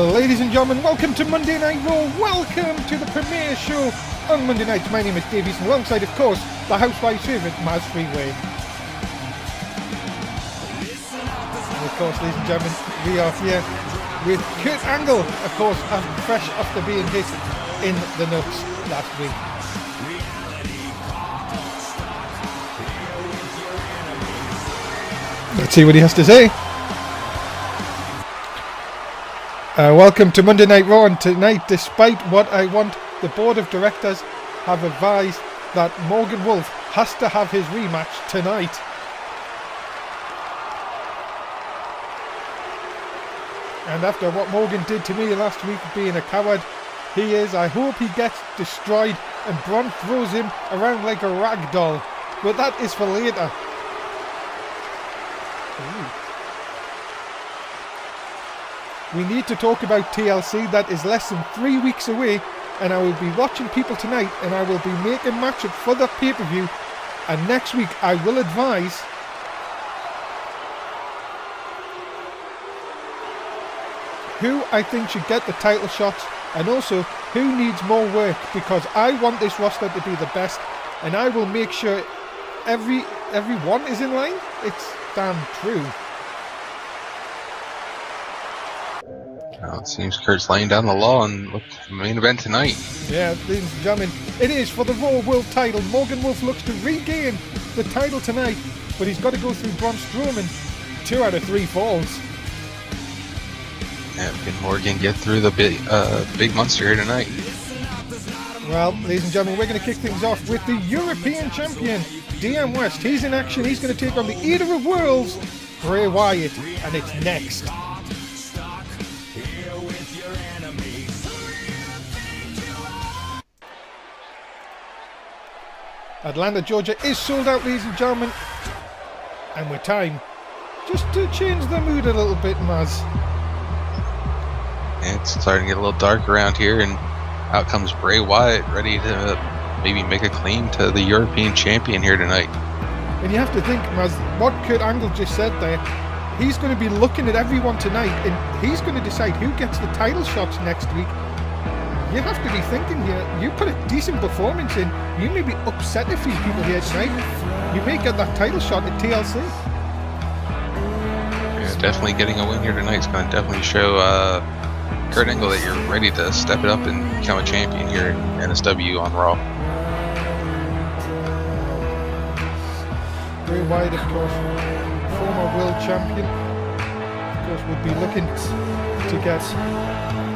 Ladies and gentlemen, welcome to Monday Night Raw. Welcome to the premiere show on Monday nights. My name is Davies, and alongside, of course, the housewife's favourite, Maz Freeway. And of course, ladies and gentlemen, we are here with Kurt Angle, of course, fresh after being hit in the nuts last week. Let's see what he has to say. Welcome to Monday Night Raw, and tonight, despite what I want, the board of directors have advised that Morgan Wolf has to have his rematch tonight. And after what Morgan did to me last week, being a coward, I hope he gets destroyed and Braun throws him around like a rag doll. But that is for later. Ooh. We need to talk about TLC. That is less than 3 weeks away, and I will be watching people tonight, and I will be making matchup for the pay-per-view, and next week I will advise who I think should get the title shots, and also who needs more work, because I want this roster to be the best, and I will make sure everyone is in line. It's damn true. Well, it seems Kurt's laying down the law and look the main event tonight. Yeah, ladies and gentlemen, it is for the Raw World title. Morgan Wolf looks to regain the title tonight, but he's got to go through Braun Strowman. 2 out of 3 falls. Yeah, can Morgan get through the big monster here tonight? Well, ladies and gentlemen, we're going to kick things off with the European champion, DM West. He's in action. He's going to take on the Eater of Worlds, Bray Wyatt, and it's next. Atlanta, Georgia is sold out, ladies and gentlemen. And with time, just to change the mood a little bit, Maz. Yeah, it's starting to get a little dark around here, and out comes Bray Wyatt, ready to maybe make a claim to the European champion here tonight. And you have to think, Maz, what Kurt Angle just said there, he's going to be looking at everyone tonight, and he's going to decide who gets the title shots next week. You have to be thinking here, you put a decent performance in, you may be upset a few people here tonight. You may get that title shot at TLC. Yeah, definitely getting a win here tonight is going to definitely show Kurt Angle that you're ready to step it up and become a champion here in NSW on Raw. Bray Wyatt, of course, former world champion, of course, would be looking to get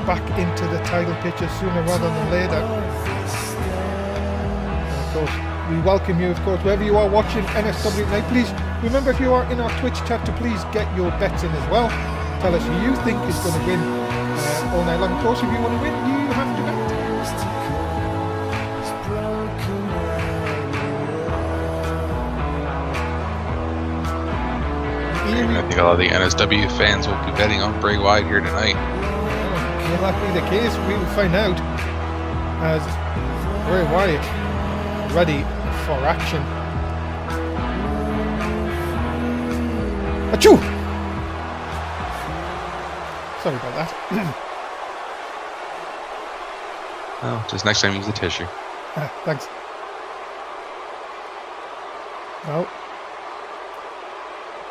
back into the title picture sooner rather than later. And of course, we welcome you, of course, wherever you are watching NSW tonight. Please remember, if you are in our Twitch chat, to please get your bets in as well. Tell us who you think is going to win all night long. Of course, if you want to win, you have to bet. I think a lot of the NSW fans will be betting on Bray Wyatt here tonight. Will that be the case? We will find out as Bray Wyatt ready for action. Achoo! Sorry about that. Oh, just next time use the tissue. Thanks. Well,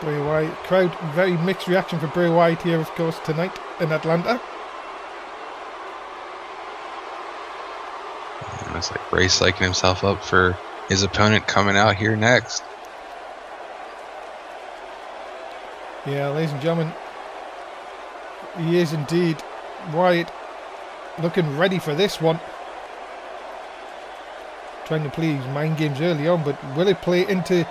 Bray Wyatt, crowd, very mixed reaction for Bray Wyatt here, of course, tonight in Atlanta. And it's like Bray psyching himself up for his opponent coming out here next. Yeah, ladies and gentlemen, he is indeed. Wyatt looking ready for this one. Trying to play his mind games early on, but will it play into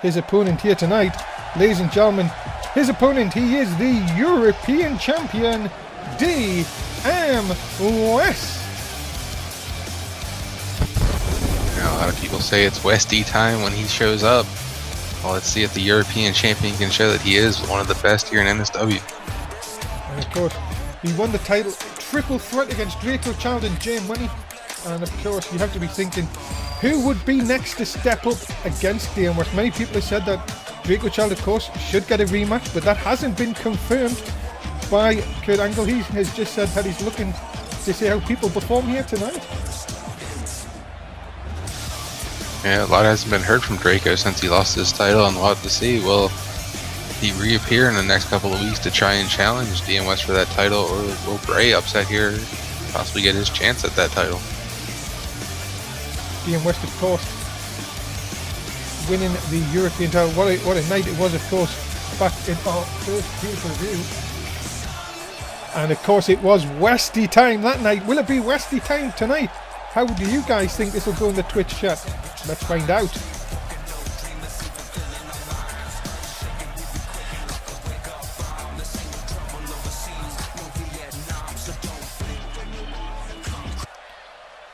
his opponent here tonight? Ladies and gentlemen, his opponent, he is the European champion, DM West. Now, a lot of people say it's Westy time when he shows up. Well, let's see if the European champion can show that he is one of the best here in NSW. And of course, he won the title triple threat against Draco Child and Jay Money. And of course, you have to be thinking, who would be next to step up against DM West? Many people have said that Draco Child, of course, should get a rematch, but that hasn't been confirmed. by Kurt Angle. He has just said that he's looking to see how people perform here tonight. Yeah, a lot hasn't been heard from Draco since he lost his title, and we'll have to see. Will he reappear in the next couple of weeks to try and challenge DM West for that title, or will Bray upset here, possibly get his chance at that title? DM West, of course, winning the European title. What a night it was, of course, back in our first pay-per-view. And of course it was Westy time that night. Will it be Westy time tonight? How do you guys think this will go in the Twitch chat? Let's find out.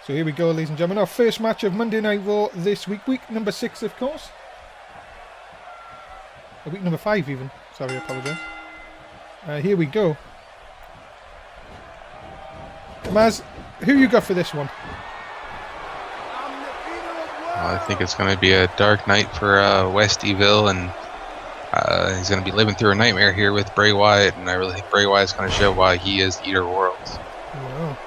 So here we go, ladies and gentlemen. Our first match of Monday Night Raw this week. Week number 6, of course. Week number 5 even. Sorry, I apologise. Here we go. Maz, who you got for this one? I think it's going to be a dark night for Westyville, and he's going to be living through a nightmare here with Bray Wyatt, and I really think Bray Wyatt's going to show why he is the Eater of Worlds. Wow.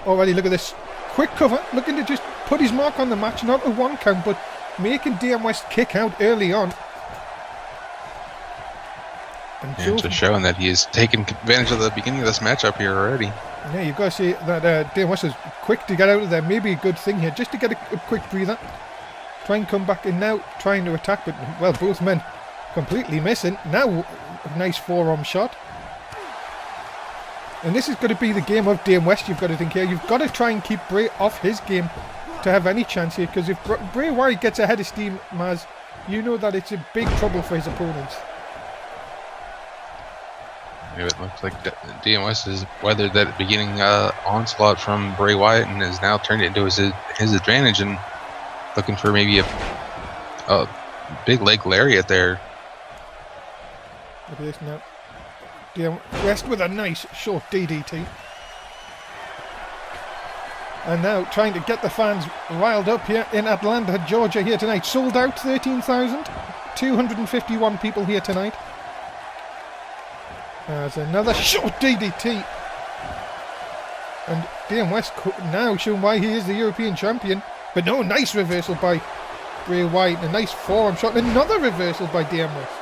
Alrighty, look at this. Quick cover, looking to just put his mark on the match, not a 1 count, but making DM West kick out early on. And just showing that he has taken advantage of the beginning of this matchup here already. Yeah, you've got to see that DM West is quick to get out of there. Maybe a good thing here, just to get a quick breather. Try and come back in now, trying to attack, but, well, both men completely missing. Now, a nice forearm shot. And this is going to be the game of DM West, you've got to think here. You've got to try and keep Bray off his game to have any chance here, because if Bray Wyatt gets ahead of steam, Maz, you know that it's a big trouble for his opponents. Yeah, it looks like DM West has weathered that beginning onslaught from Bray Wyatt and has now turned it into his advantage, and looking for maybe a big leg lariat there. Look at this now. DM West with a nice short DDT. And now trying to get the fans riled up here in Atlanta, Georgia here tonight. Sold out 13,251 people here tonight. There's another short DDT. And DM West now showing why he is the European champion. But no, nice reversal by Bray Wyatt. A nice forearm shot. Another reversal by DM West.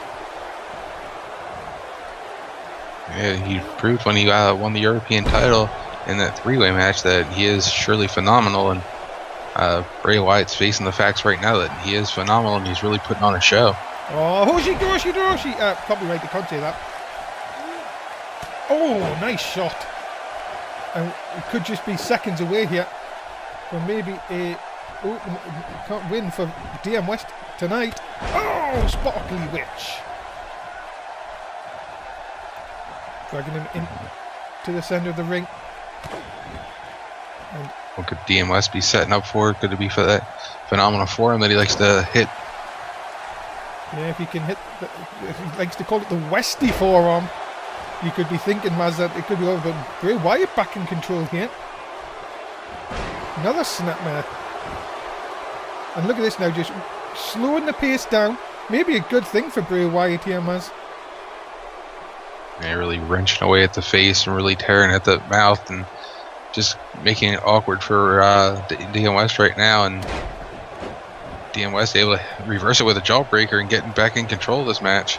Yeah, he proved when he won the European title in that 3-way match that he is surely phenomenal. And Bray Wyatt's facing the facts right now that he is phenomenal and he's really putting on a show. Oh, Hoshi. Copyright, you can't say that. Oh, nice shot. And it could just be seconds away here from maybe a can't win for DM West tonight. Oh, Sparkly Witch. Dragging him in to the centre of the ring. And what could DM West be setting up for? Could it be for that phenomenal forearm that he likes to hit? Yeah, if he can hit, if he likes to call it the Westy forearm, you could be thinking, Maz, that it could be over. But Bray Wyatt back in control here. Another snapmare. And look at this now, just slowing the pace down. Maybe a good thing for Bray Wyatt here, Maz. Yeah, really wrenching away at the face and really tearing at the mouth and just making it awkward for DM West right now. And DM West able to reverse it with a jawbreaker and getting back in control of this match.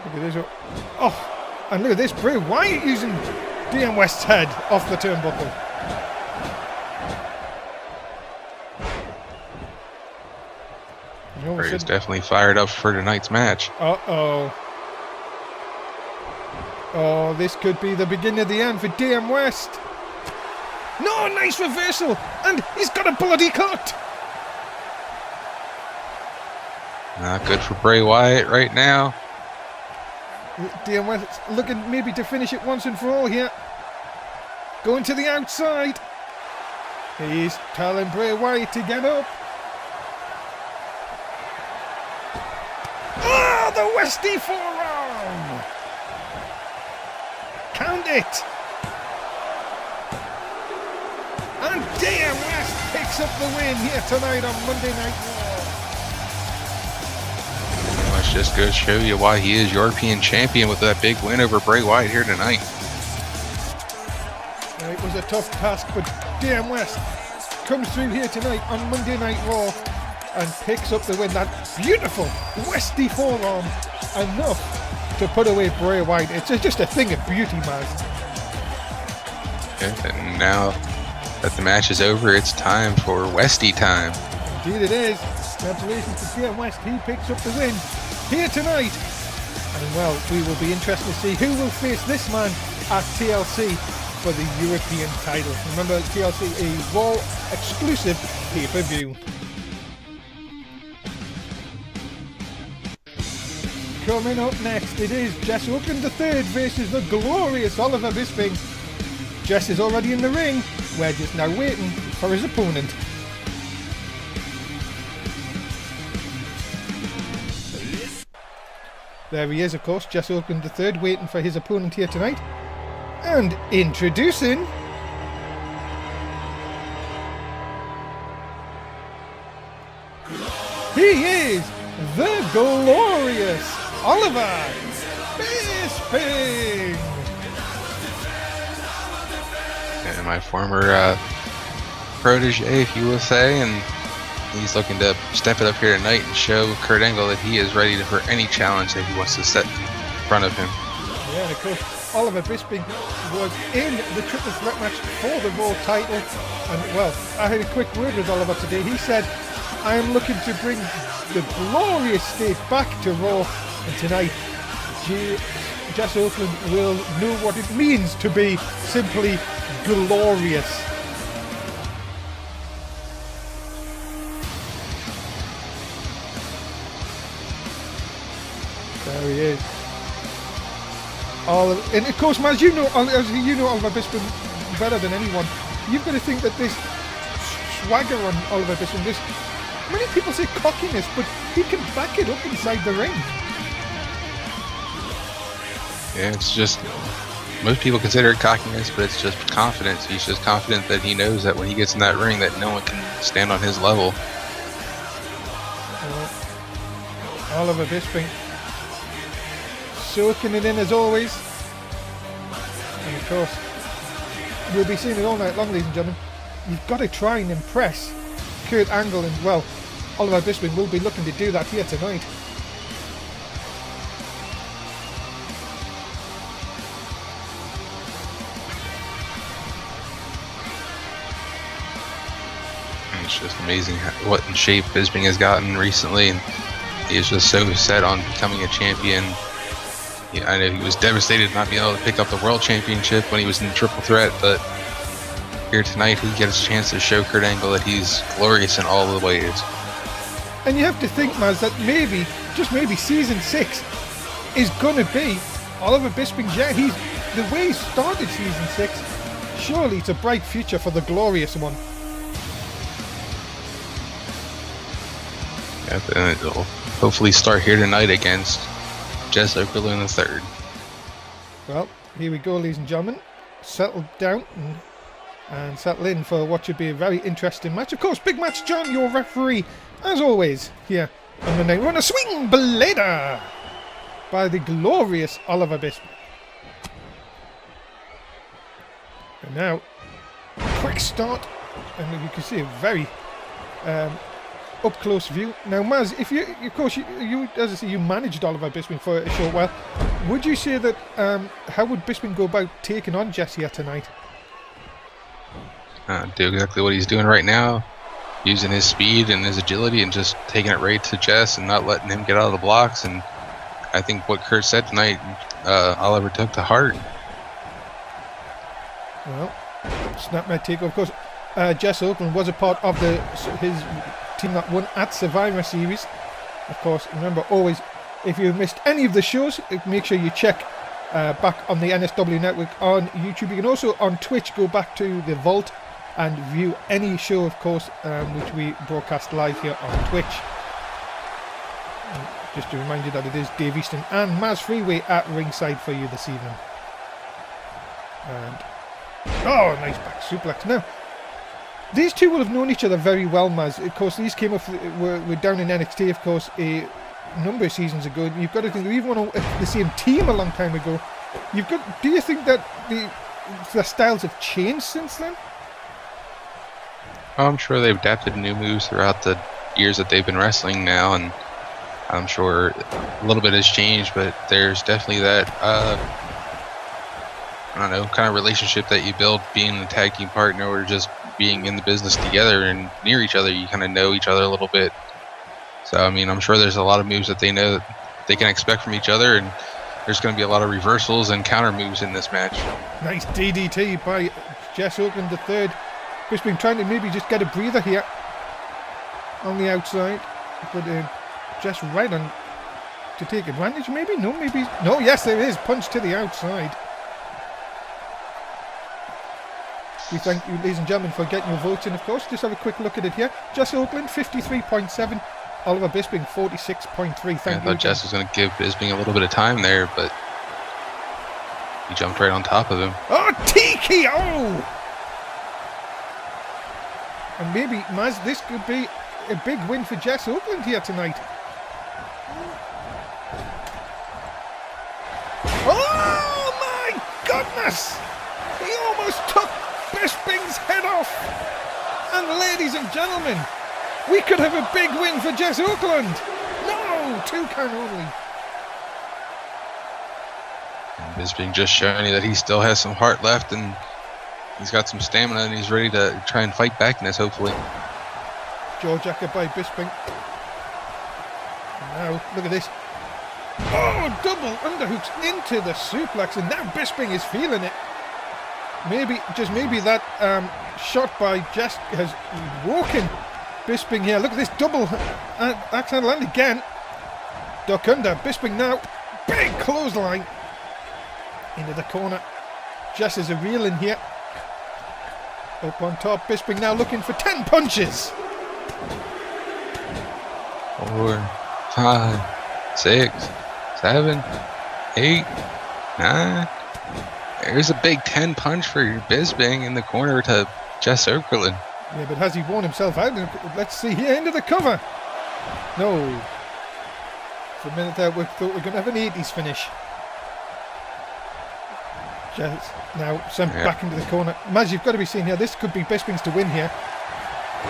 Look at this. Oh, and look at this. Bray Wyatt using DM West's head off the turnbuckle. Bray's definitely fired up for tonight's match. Uh-oh. Oh, this could be the beginning of the end for DM West. No, nice reversal. And he's got a bloody cut. Not good for Bray Wyatt right now. DM West looking maybe to finish it once and for all here. Going to the outside. He's telling Bray Wyatt to get up. Oh, the Westy forearm. Count it. And DM West picks up the win here tonight on Monday Night Raw. just goes to show you why he is European champion with that big win over Bray Wyatt here tonight. It was a tough task, but DM West comes through here tonight on Monday Night Raw and picks up the win. That beautiful Westy forearm, enough to put away Bray Wyatt. It's just a thing of beauty, man. And now that the match is over, it's time for Westy time. Indeed it is. Congratulations to DM West. He picks up the win here tonight. And well, we will be interested to see who will face this man at TLC for the European title. Remember, TLC, a Raw exclusive pay-per-view. Coming up next, it is Jess Oakland III versus the glorious Oliver Bisping. Jess is already in the ring. We're just now waiting for his opponent. There he is, of course, Jess Oakland III, waiting for his opponent here tonight. And introducing... he is the glorious Oliver Bisping! And my former protege, if you will say, and he's looking to step it up here tonight and show Kurt Angle that he is ready for any challenge that he wants to set in front of him. Yeah, and of course, Oliver Bisping was in the triple threat match for the Raw title. And well, I had a quick word with Oliver today. He said, I am looking to bring the glorious state back to Raw. And tonight, Jess Oakland will know what it means to be simply glorious. There he is. And of course, man, as you know Oliver Bisping better than anyone. You've got to think that this swagger on Oliver Bisping, this, many people say cockiness, but he can back it up inside the ring. Yeah, it's just, most people consider it cockiness, but it's just confidence. He's just confident that he knows that when he gets in that ring that no one can stand on his level. Oliver Bisping soaking it in as always. And of course, we'll be seeing it all night long, ladies and gentlemen. You've got to try and impress Kurt Angle, and well, Oliver Bisping will be looking to do that here tonight. It's just amazing what in shape Bisping has gotten recently, and he is just so set on becoming a champion. Yeah, I know he was devastated not being able to pick up the World Championship when he was in the Triple Threat, but here tonight he gets a chance to show Kurt Angle that he's glorious in all the ways. And you have to think, Maz, that maybe, just maybe, Season 6 is going to be Oliver Bisping's year. The way he started Season 6, surely it's a bright future for the glorious one. And it'll hopefully start here tonight against Jess Oakland III. Well, here we go, ladies and gentlemen. Settle down and settle in for what should be a very interesting match. Of course, Big Match John, your referee, as always, here on the night. We're on a swing blader by the glorious Oliver Bisping. And now, quick start, and you can see a very up close view. Now, Maz, if you, of course, you as I say, you managed Oliver Bisping for a short while. Would you say that how would Bisping go about taking on Jess here tonight? Do exactly what he's doing right now, using his speed and his agility, and just taking it right to Jess and not letting him get out of the blocks. And I think what Kurt said tonight, Oliver took to heart. Well, snap my take. Of course, Jess Oakland was a part of his team that won at Survivor Series. Of course, remember always, if you missed any of the shows, make sure you check back on the NSW network on YouTube. You can also on Twitch go back to the Vault and view any show, of course, which we broadcast live here on Twitch. And just to remind you that it is Dave Easton and Maz Freeway at ringside for you this evening. And oh, nice back suplex. Now, these two will have known each other very well, Maz. Of course, these came up, were down in NXT, of course. number of seasons ago. You've got to think they even won the same team a long time ago. Do you think that the styles have changed since then? I'm sure they've adapted new moves throughout the years that they've been wrestling now, and I'm sure a little bit has changed, but there's definitely that, I don't know, kind of relationship that you build being a tag team partner or just being in the business together and near each other. You kind of know each other a little bit. So, I mean, I'm sure there's a lot of moves that they know that they can expect from each other, and there's going to be a lot of reversals and counter moves in this match. Nice DDT by Jess Oakland the third. Bisping trying to maybe just get a breather here on the outside, but Jess right on to take advantage. Maybe no, maybe no. Yes, there is punch to the outside. We thank you, ladies and gentlemen, for getting your votes in. Of course, just have a quick look at it here. Jess Oakland 53.7, Oliver Bisping 46.3. Thank you. I thought Jess was going to give Bisping a little bit of time there, but he jumped right on top of him. Oh, TKO! And maybe, Maz, this could be a big win for Jess Oakland here tonight. Oh my goodness! He almost took Bisping's head off. And ladies and gentlemen, we could have a big win for Jess Oakland. No, 2 count only. And Bisping just showing you that he still has some heart left, and he's got some stamina, and he's ready to try and fight back in this, hopefully. Jawjacker by Bisping. Now, look at this. Oh, double underhooks into the suplex, and now Bisping is feeling it. Maybe, just maybe that shot by Jess has woken Bisping here. Look at this double axe handle, and again. Duck under. Bisping now. Big clothesline. Into the corner. Jess is a reel in here. Up on top. Bisping now looking for 10 punches. 4, 5, 6, 7, 8, 9. There's a big 10 punch for Bisping in the corner to Jess Oakland. Yeah, but has he worn himself out? Let's see here, into the cover. No. For a minute there, we thought we were going to have an 80s finish. Jess now sent back into the corner. Maz, you've got to be seeing here, this could be Bisping's to win here.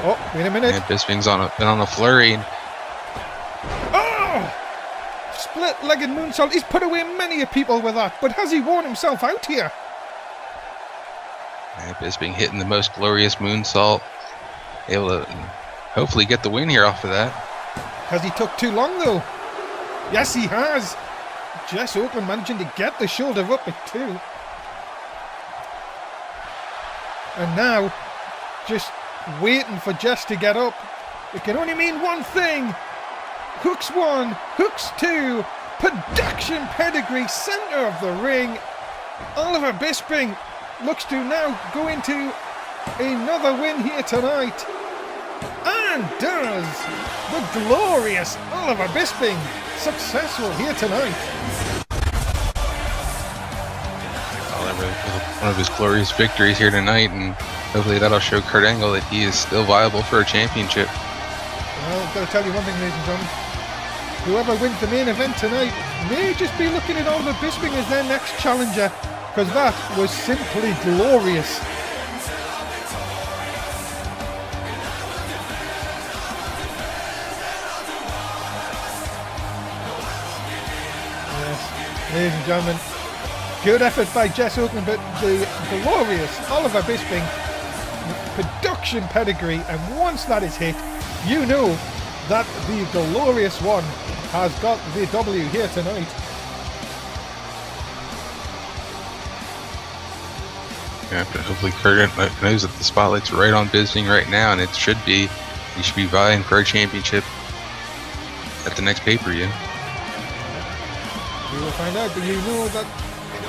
Oh, wait a minute. Yeah, Bisping's been on a flurry. Oh! Split-legged moonsault. He's put away many people with that, but has he worn himself out here? Yeah, Bisping hitting the most glorious moonsault. Able to hopefully get the win here off of that. Has he took too long though? Yes, he has. Jess Oakland managing to get the shoulder up at 2. And now, just waiting for Jess to get up. It can only mean one thing. Hooks 1, hooks 2, production pedigree, center of the ring. Oliver Bisping looks to now go into another win here tonight. And does the glorious Oliver Bisping successful here tonight. One of his glorious victories here tonight, and hopefully that'll show Kurt Angle that he is still viable for a championship. Well, I've got to tell you one thing, ladies and gentlemen. Whoever wins the main event tonight may just be looking at Oliver Bisping as their next challenger, because that was simply glorious. Yes, ladies and gentlemen, good effort by Jess Oakland, but the glorious Oliver Bisping production pedigree, and once that is hit, you know that the glorious one has got the W here tonight. Yeah, but hopefully Kurt knows that the spotlight's right on Bisping right now, and he should be vying for a championship at the next pay-per-view. We will find out, but you know that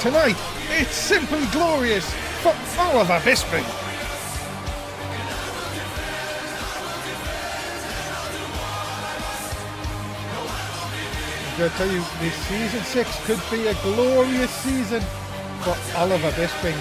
tonight it's simply glorious for Oliver Bisping. I've got to tell you, this season 6 could be a glorious season for Oliver Bisping.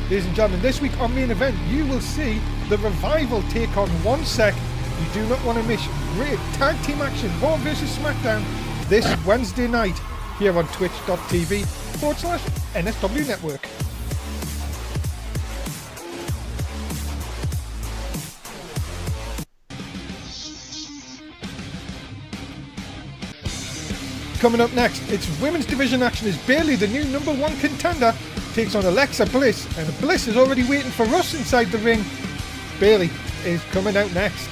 Ladies and gentlemen, this week on Main Event, you will see the Revival take on One Sec. You do not want to miss great tag team action, Raw vs SmackDown, this Wednesday night here on twitch.tv/NSW Network. Coming up next, it's women's division action as Bayley, the new #1 contender, takes on Alexa Bliss, and Bliss is already waiting for us inside the ring. Bayley is coming out next.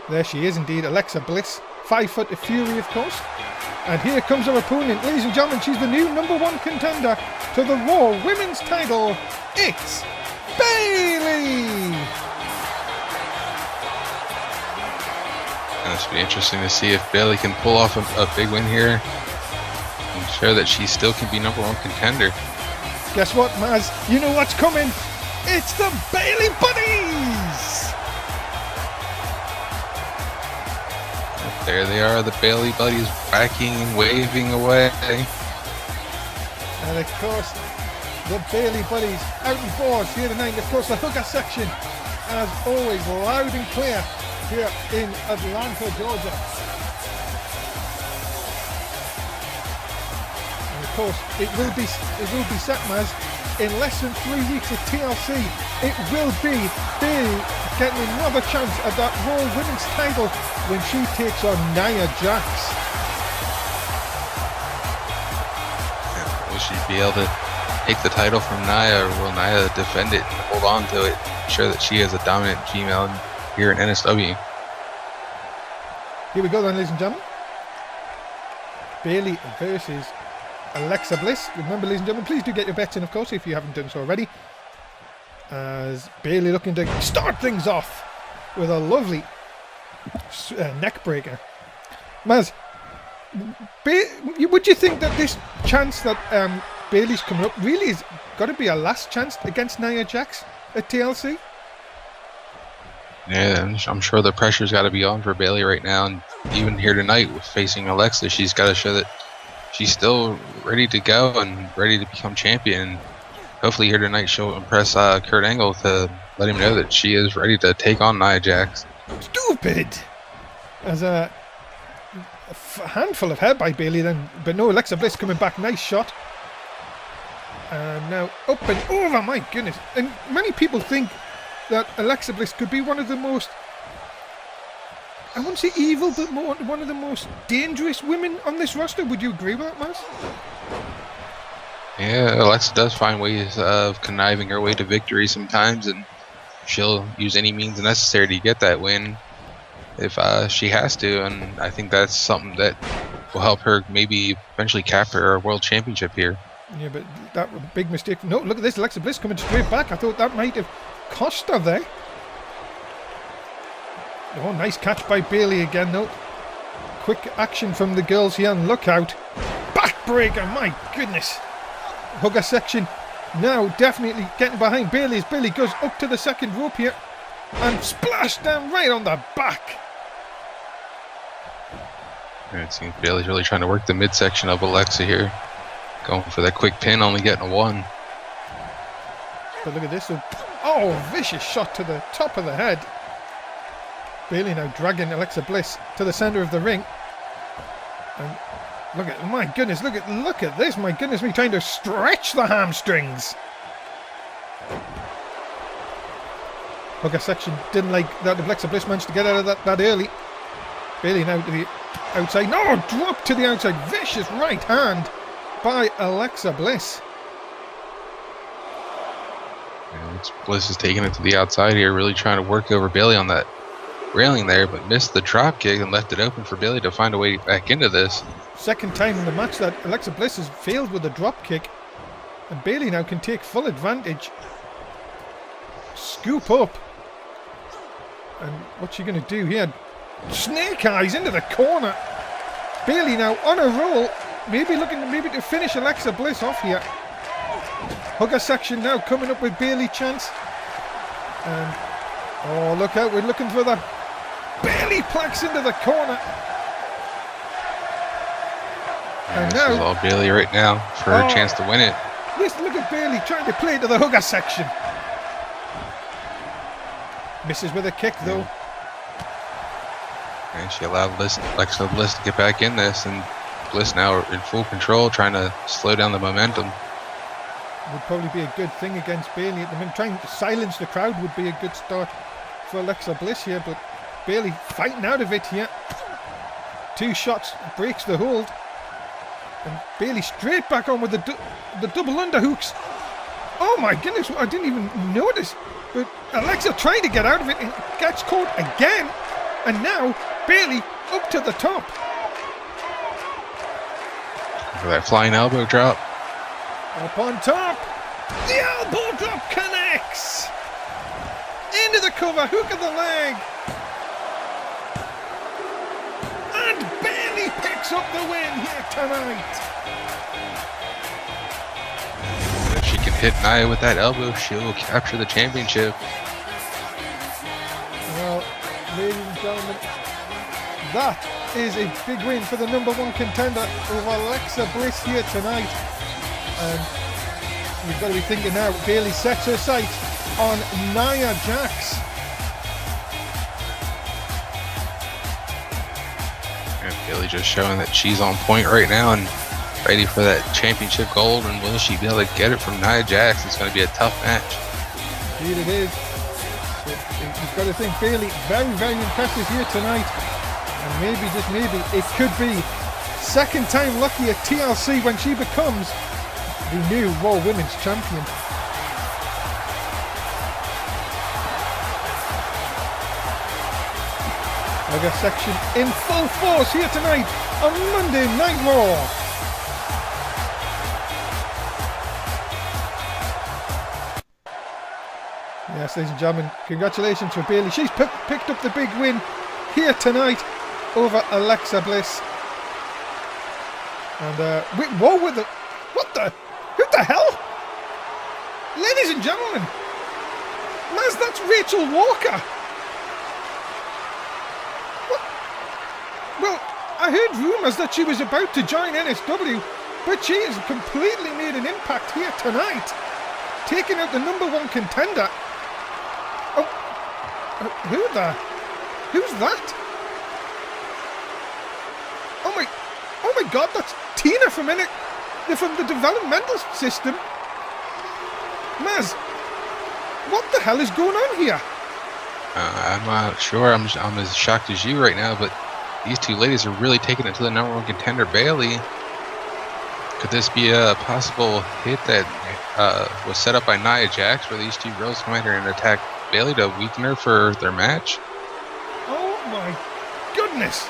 There she is indeed, Alexa Bliss, 5 foot of fury of course. And here comes her opponent, ladies and gentlemen, she's the new #1 contender to the Raw Women's title. It's Bayley! It's be interesting to see if Bayley can pull off a big win here and show that she still can be #1 contender. Guess what, Maz? You know what's coming? It's the Bayley Buddies! There they are, the Bayley Buddies backing and waving away. And of course, the Bayley Buddies out in force here tonight. Of course, the hooker section, as always, loud and clear here in Atlanta, Georgia. And of course, it will be set, Maz, in less than 3 weeks at TLC. It will be Bayley getting another chance at that Raw Women's title when she takes on Nia Jax. Will she be able to take the title from Nia, or will Nia defend it and hold on to it, ensure that she is a dominant female here in NSW? Here we go then, ladies and gentlemen. Bayley versus Alexa Bliss. Remember, ladies and gentlemen, please do get your bets in, of course, if you haven't done so already. As Bayley looking to start things off with a lovely neck breaker. Maz, would you think that this chance that Bayley's coming up really has got to be a last chance against Nia Jax at TLC? Yeah, I'm sure the pressure's got to be on for Bayley right now, and even here tonight with facing Alexa, she's got to show that she's still ready to go and ready to become champion. Hopefully here tonight she'll impress Kurt Angle to let him know that she is ready to take on Nia Jax. Stupid! As a handful of hair by Bayley then, but no, Alexa Bliss coming back, nice shot. And now up and over, my goodness. And many people think that Alexa Bliss could be one of the most, I wouldn't say evil, but one of the most dangerous women on this roster. Would you agree with that, Maz? Yeah, Alexa does find ways of conniving her way to victory sometimes, and she'll use any means necessary to get that win if she has to, and I think that's something that will help her maybe eventually capture her world championship here. Yeah, but that was a big mistake. No, look at this, Alexa Bliss coming straight back. I thought that might have cost her there. Oh, nice catch by Bayley again, though. Quick action from the girls here, and look out. Backbreaker, my goodness. Hugger section now definitely getting behind Bayley as Bayley goes up to the second rope here and splash down right on the back. Yeah, it seems Bayley's really trying to work the midsection of Alexa here. Going for that quick pin, only getting a 1. But look at this. Oh, vicious shot to the top of the head. Bayley now dragging Alexa Bliss to the center of the ring. And look at, my goodness, look at this, my goodness me, trying to stretch the hamstrings. Hugger section didn't like that Alexa Bliss managed to get out of that early. Bayley now to the outside. No, drop to the outside. Vicious right hand by Alexa Bliss. And Bliss is taking it to the outside here, really trying to work over Bayley on that railing there, but missed the drop kick and left it open for Bayley to find a way back into this. Second time in the match that Alexa Bliss has failed with the drop kick, and Bayley now can take full advantage. Scoop up. And what's she going to do here? Snake eyes into the corner. Bayley now on a roll, maybe looking to finish Alexa Bliss off here. Hugger section now coming up with Bayley chance. And oh, look out, we're looking for the Bayley plex into the corner. And this is all Bayley right now for her chance to win it. Look at Bailey trying to play to the hugger section. Misses with a kick though. And she allowed Alexa Bliss to get back in this, and Bliss now in full control, trying to slow down the momentum. Would probably be a good thing against Bailey at the minute. Trying to silence the crowd would be a good start for Alexa Bliss here, but Bailey fighting out of it here. 2 shots, breaks the hold. And Bailey straight back on with the double underhooks. Oh my goodness, I didn't even notice. But Alexa trying to get out of it and gets caught again. And now Bailey up to the top. For that flying elbow drop. Up on top. The elbow drop connects. Into the cover, hook of the leg. And Bailey picks up the win here tonight. If she can hit Nia with that elbow, she'll capture the championship. Well, ladies and gentlemen, that is a big win for the number 1 contender over Alexa Bliss here tonight. And you've got to be thinking now, Bailey sets her sights on Nia Jax. And Bailey just showing that she's on point right now and ready for that championship gold. And will she be able to get it from Nia Jax? It's going to be a tough match. Indeed it is. You've got to think Bailey very, very impressive here tonight. And maybe, just maybe, it could be second time lucky at TLC when she becomes the new Raw Women's Champion. Hugger section in full force here tonight on Monday Night Raw. Yes, ladies and gentlemen, congratulations for Bailey. She's picked up the big win here tonight over Alexa Bliss. And whoa, with the who the hell? Ladies and gentlemen, Maz, that's Rachel Walker. What? Well, I heard rumours that she was about to join NSW, but she has completely made an impact here tonight, taking out the number 1 contender. Oh, who's that? Oh my God, that's Tina from the developmental system. Maz, what the hell is going on here? I'm not sure. I'm as shocked as you right now, but these 2 ladies are really taking it to the number 1 contender, Bailey. Could this be a possible hit that was set up by Nia Jax, where these 2 girls come in here and attack Bailey to weaken her for their match? Oh my goodness!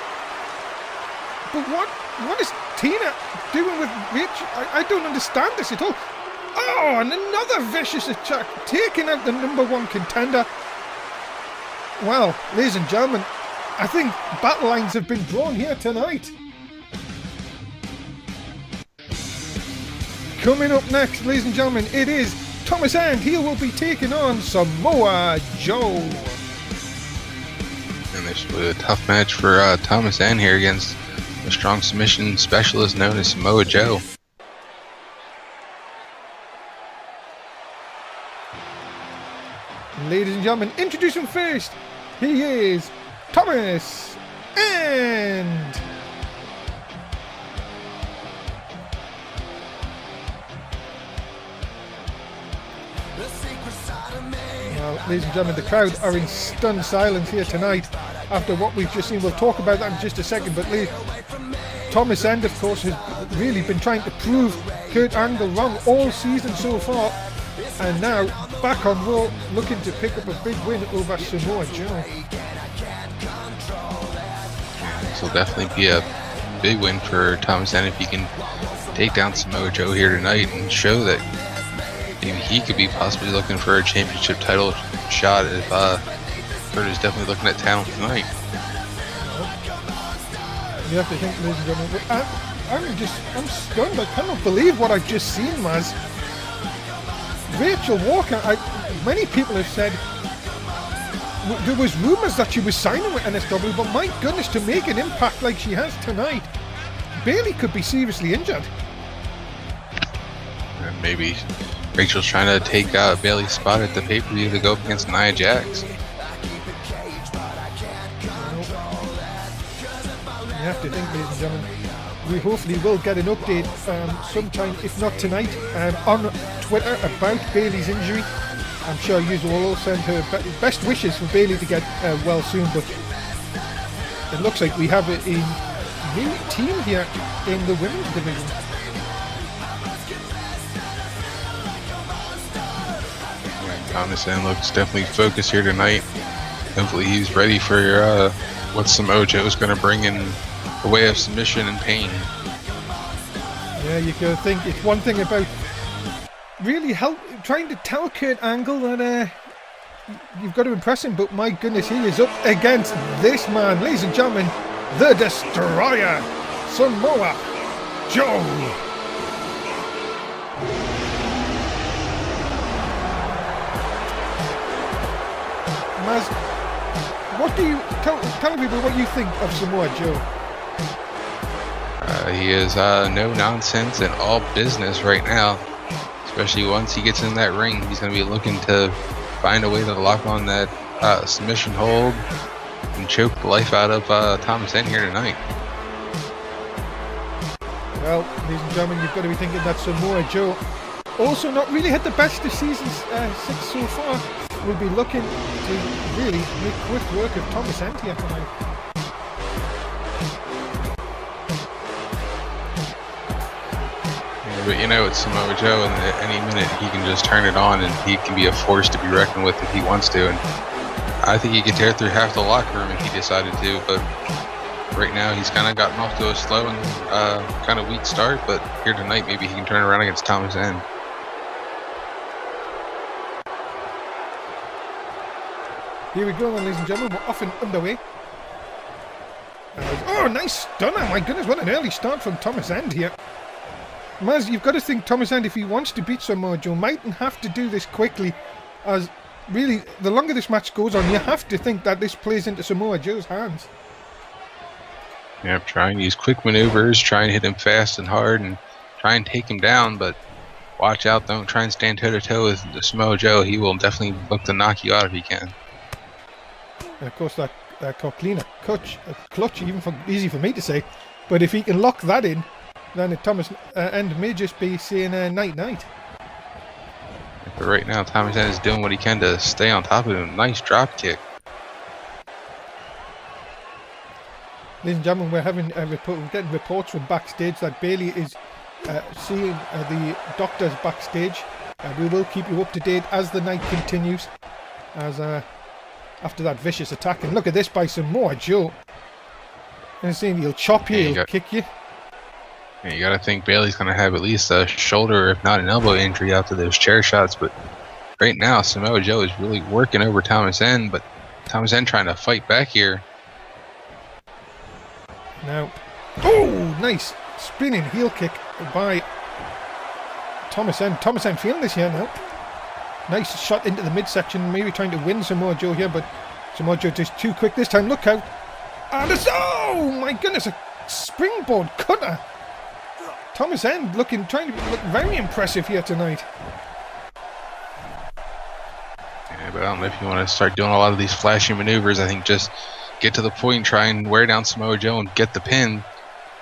But what is Tina doing with Rich? I don't understand this at all. Oh, and another vicious attack, taking out the number 1 contender. Well, ladies and gentlemen, I think battle lines have been drawn here tonight. Coming up next, ladies and gentlemen, it is Thomas and he will be taking on Samoa Joe. And this will be a tough match for Thomas and here against the strong submission specialist known as Samoa Joe. Ladies and gentlemen, introducing first, he is Thomas and... Well, ladies and gentlemen, the crowd are in stunned silence here tonight after what we've just seen. We'll talk about that in just a second, but Thomas End, of course, has really been trying to prove Kurt Angle wrong all season so far, and now back on Raw, looking to pick up a big win over Samoa Joe. This will definitely be a big win for Thomas End if he can take down Samoa Joe here tonight and show that maybe he could be possibly looking for a championship title shot if Kurt is definitely looking at talent tonight. You have to think, ladies and gentlemen, I'm stunned. I cannot believe what I've just seen, Maz. Rachel Walker, many people have said there was rumours that she was signing with NSW, but my goodness, to make an impact like she has tonight, Bailey could be seriously injured. And maybe Rachel's trying to take Bailey's spot at the pay-per-view to go up against Nia Jax. You have to think, ladies and gentlemen, we hopefully will get an update sometime, if not tonight, on Twitter about Bailey's injury. I'm sure you will all send her best wishes for Bailey to get well soon, but it looks like we have a new team here in the women's division. Thomas N looks definitely focused here tonight. Hopefully he's ready for what Samoa Joe's going to bring in the way of submission and pain. Yeah, you gotta think it's one thing about really trying to tell Kurt Angle that you've got to impress him, but my goodness, he is up against this man, ladies and gentlemen, the Destroyer, Samoa Joe. Maz, what do you tell people what you think of Samoa Joe? He is no nonsense and all business right now. Especially once he gets in that ring, he's going to be looking to find a way to lock on that submission hold and choke the life out of Thomas N here tonight. Well, ladies and gentlemen, you've got to be thinking that Samoa Joe also not really had the best of season 6 so far. We'll be looking to really make quick work of Thomas N here tonight. But you know, it's Samoa Joe, and at any minute he can just turn it on, and he can be a force to be reckoned with if he wants to. And I think he could tear through half the locker room if he decided to. But right now, he's kind of gotten off to a slow and kind of weak start. But here tonight, maybe he can turn around against Thomas N. Here we go, then, ladies and gentlemen. We're off and underway. Oh, nice stunner! My goodness, what an early start from Thomas N here. Maz, you've got to think Thomas N, if he wants to beat Samoa Joe, mightn't have to do this quickly, as really, the longer this match goes on, you have to think that this plays into Samoa Joe's hands. Yep, try and use quick maneuvers, try and hit him fast and hard, and try and take him down, but watch out, don't try and stand toe-to-toe with Samoa Joe. He will definitely look to knock you out if he can. And of course, that Coquelin clutch, even easy for me to say, but if he can lock that in, then Thomas N may just be saying night-night. But right now, Thomas N is doing what he can to stay on top of him. Nice drop kick. Ladies and gentlemen, we're getting reports from backstage that Bailey is seeing the doctors backstage. We will keep you up to date as the night continues, as after that vicious attack. And look at this by Samoa Joe. And seeing he'll chop you, he'll kick you. Yeah, you got to think Bailey's going to have at least a shoulder, if not an elbow injury after those chair shots. But right now, Samoa Joe is really working over Thomas N. But Thomas N trying to fight back here. Now, oh, nice spinning heel kick by Thomas N. Thomas N feeling this here now. Nice shot into the midsection, maybe trying to win Samoa Joe here, but Samoa Joe just too quick this time. Look out. And it's, oh my goodness, a springboard cutter. Thomas N trying to look very impressive here tonight. Yeah, but I don't know if you want to start doing a lot of these flashy maneuvers. I think just get to the point, try and wear down Samoa Joe and get the pin.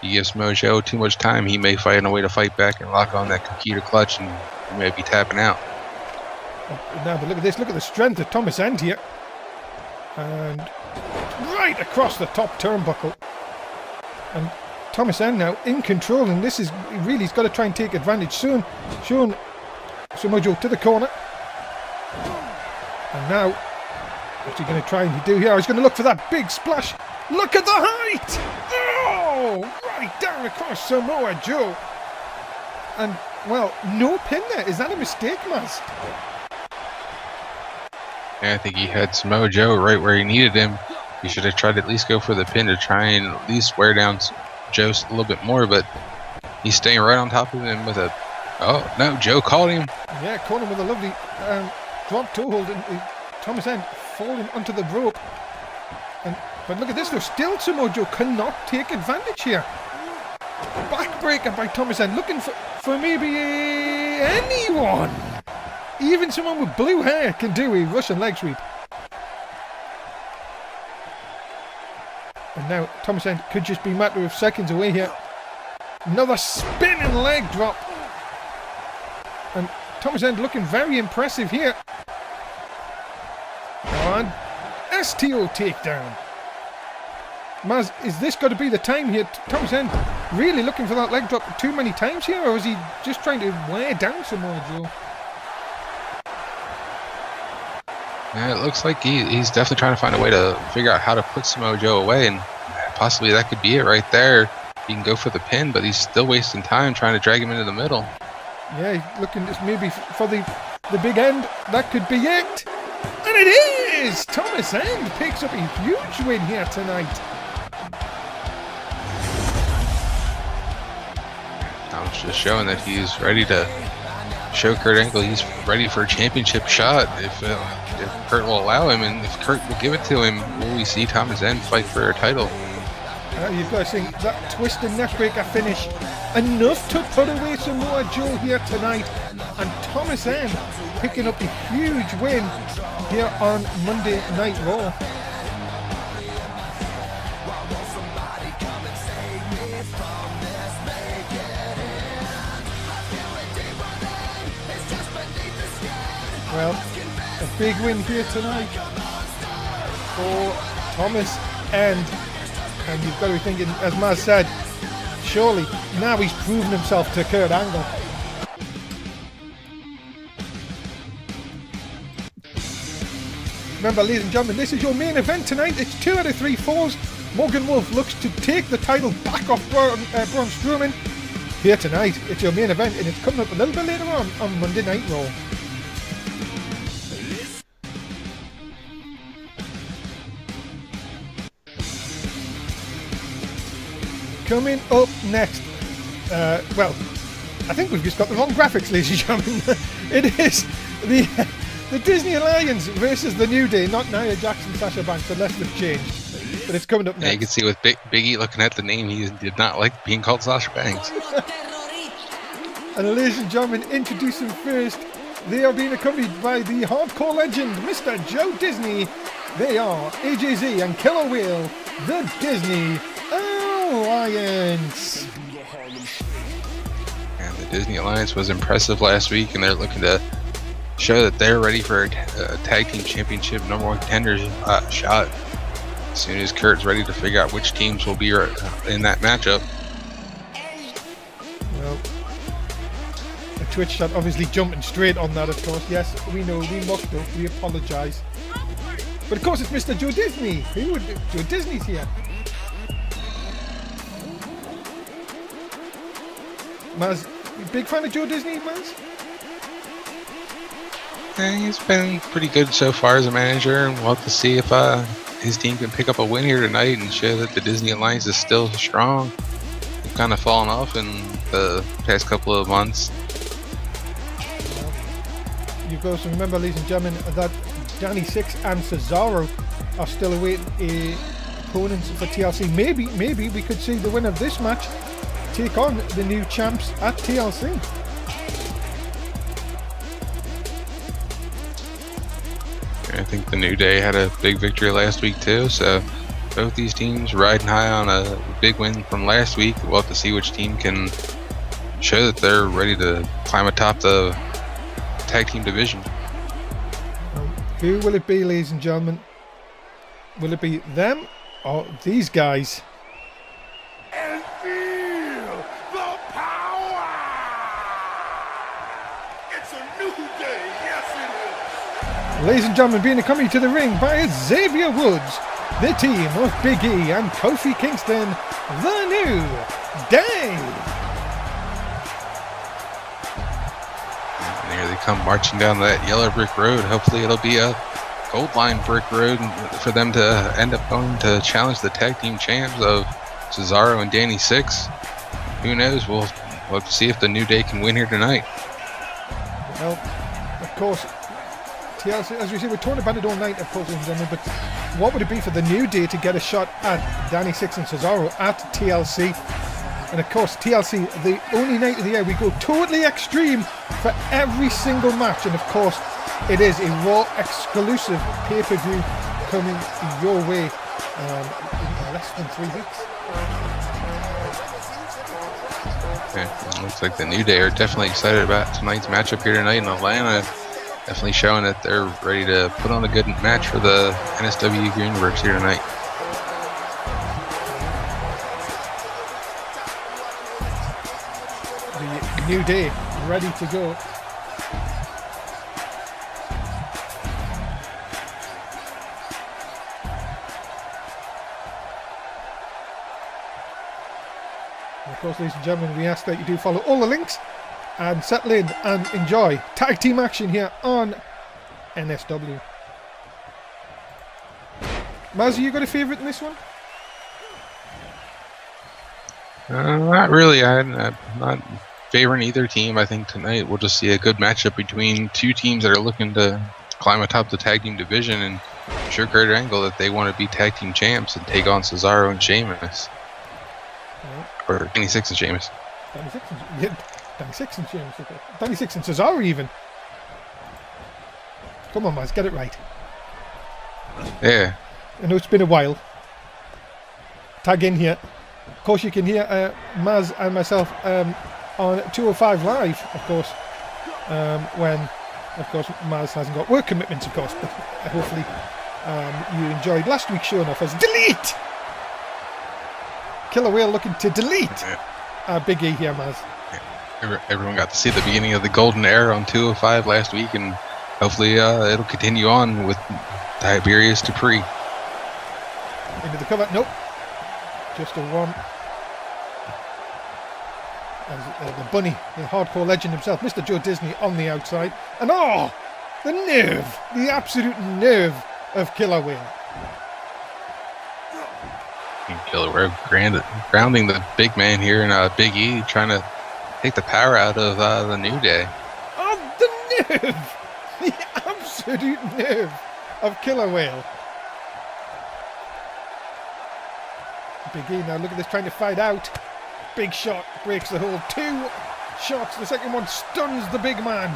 You give Samoa Joe too much time, he may find a way to fight back and lock on that computer clutch, and he may be tapping out. Now, but look at this. Look at the strength of Thomas N here. And right across the top turnbuckle. And Thomas N now in control, and this is really, he's got to try and take advantage soon. Showing Samoa Joe to the corner. And now, what's he going to try and do here? He's going to look for that big splash. Look at the height! Oh, right down across Samoa Joe. And, well, no pin there. Is that a mistake, Maz? Yeah, I think he had Samoa Joe right where he needed him. He should have tried to at least go for the pin to try and at least wear down Joe a little bit more, but he's staying right on top of him with a... Oh, no, Joe caught him. Yeah, caught him with a lovely drop toe hold, and Thomas N falling onto the rope. But look at this, though. Still Samoa Joe cannot take advantage here. Backbreaker by Thomas End, looking for maybe anyone. Even someone with blue hair can do a Russian leg sweep. And now Thomas End could just be a matter of seconds away here. Another spinning leg drop. And Thomas End looking very impressive here. And STO takedown. Maz, is this got to be the time here? Thomas End really looking for that leg drop too many times here, or is he just trying to wear down Samoa Joe? Yeah, it looks like he's definitely trying to find a way to figure out how to put Samoa Joe away, and possibly that could be it right there. He can go for the pin, but he's still wasting time trying to drag him into the middle. Yeah, he's looking maybe for the big end. That could be it. And it is! Thomas End picks up a huge win here tonight. I was just showing that he's ready to show Kurt Angle he's ready for a championship shot if Kurt will allow him, and if Kurt will give it to him, will we see Thomas End fight for a title? You've got to think that twisted neckbreaker finish enough to put away Samoa Joe here tonight, and Thomas End picking up a huge win here on Monday Night Raw. Well, a big win here tonight for Thomas End. And you've got to be thinking, as Maz said, surely now he's proven himself to Kurt Angle. Remember, ladies and gentlemen, this is your main event tonight. It's 2 out of 3 falls. Morgan Wolf looks to take the title back off Braun Strowman. Here tonight, it's your main event, and it's coming up a little bit later on Monday Night Raw. Coming up next, well, I think we've just got the wrong graphics, ladies and gentlemen. It is the Disney Alliance versus the New Day, not Nia Jackson, Sasha Banks, unless they've changed. But it's coming up next. Yeah, you can see with Big E looking at the name, he did not like being called Sasha Banks. And ladies and gentlemen, introducing first, they are being accompanied by the hardcore legend, Mr. Joe Disney. They are AJZ and Killer Whale, the Disney Alliance. And the Disney Alliance was impressive last week, and they're looking to show that they're ready for a tag team championship #1 contender shot as soon as Kurt's ready to figure out which teams will be in that matchup. Well, the Twitch chat obviously jumping straight on that, of course. Yes, we know, we mucked up, we apologise. But of course it's Mr. Joe Disney. Joe Disney's here. Maz, you big fan of Joe Disney, Maz? Yeah, he's been pretty good so far as a manager, and we'll have to see if his team can pick up a win here tonight and show that the Disney Alliance is still strong. They've kind of fallen off in the past couple of months. Well, you've got to remember, ladies and gentlemen, that Danny Six and Cesaro are still awaiting opponents for TLC. Maybe we could see the winner of this match take on the new champs at TLC. I think the New Day had a big victory last week too, so both these teams riding high on a big win from last week. We'll have to see which team can show that they're ready to climb atop the tag team division. Who will it be, ladies and gentlemen? Will it be them or these guys? And feel the power! It's a new day, yes it is! Ladies and gentlemen, being accompanied to the ring by Xavier Woods, the team of Big E and Kofi Kingston, the New Day. And here they come marching down that yellow brick road. Hopefully it'll be a gold line brick road for them to end up going to challenge the tag team champs of Cesaro and Danny Six. Who knows? We'll have to see if the New Day can win here tonight. Well, of course, TLC, as we say, we're talking about it all night, of course, but what would it be for the New Day to get a shot at Danny Six and Cesaro at TLC? And of course, TLC, the only night of the year we go totally extreme for every single match. And of course, it is a Raw exclusive pay-per-view coming your way in less than 3 weeks. Yeah, looks like the New Day are definitely excited about tonight's matchup here tonight in Atlanta. Definitely showing that they're ready to put on a good match for the NSW Universe here tonight. The New Day ready to go. And of course, ladies and gentlemen, we ask that you do follow all the links and settle in and enjoy tag team action here on NSW. Maz, you got a favourite in this one? Not really. I'm not favoring either team. I think tonight we'll just see a good matchup between two teams that are looking to climb atop the tag team division and show greater angle that they want to be tag team champs and take on Cesaro and Sheamus. Or 26 and Sheamus. 96 and Sheamus. 96 and Cesaro even. Come on, Maz, get it right. Yeah. I know it's been a while. Tag in here. Of course, you can hear Maz and myself on 205 Live, of course, when, of course, Maz hasn't got work commitments, of course, but hopefully you enjoyed last week's show enough as delete! Killer Whale looking to delete Big E here, Maz. Everyone got to see the beginning of the golden era on 205 last week, and hopefully it'll continue on with Tiberius Dupree. Into the cover, nope. Just a one. As the bunny, the hardcore legend himself, Mr. Joe Disney on the outside. And oh, the nerve, the absolute nerve of Killer Whale. Killer Whale grounding the big man here in Big E, trying to take the power out of the New Day. Oh, the nerve, the absolute nerve of Killer Whale. Big E now, look at this, trying to fight out. Big shot, breaks the hold. 2 shots, the second one stuns the big man.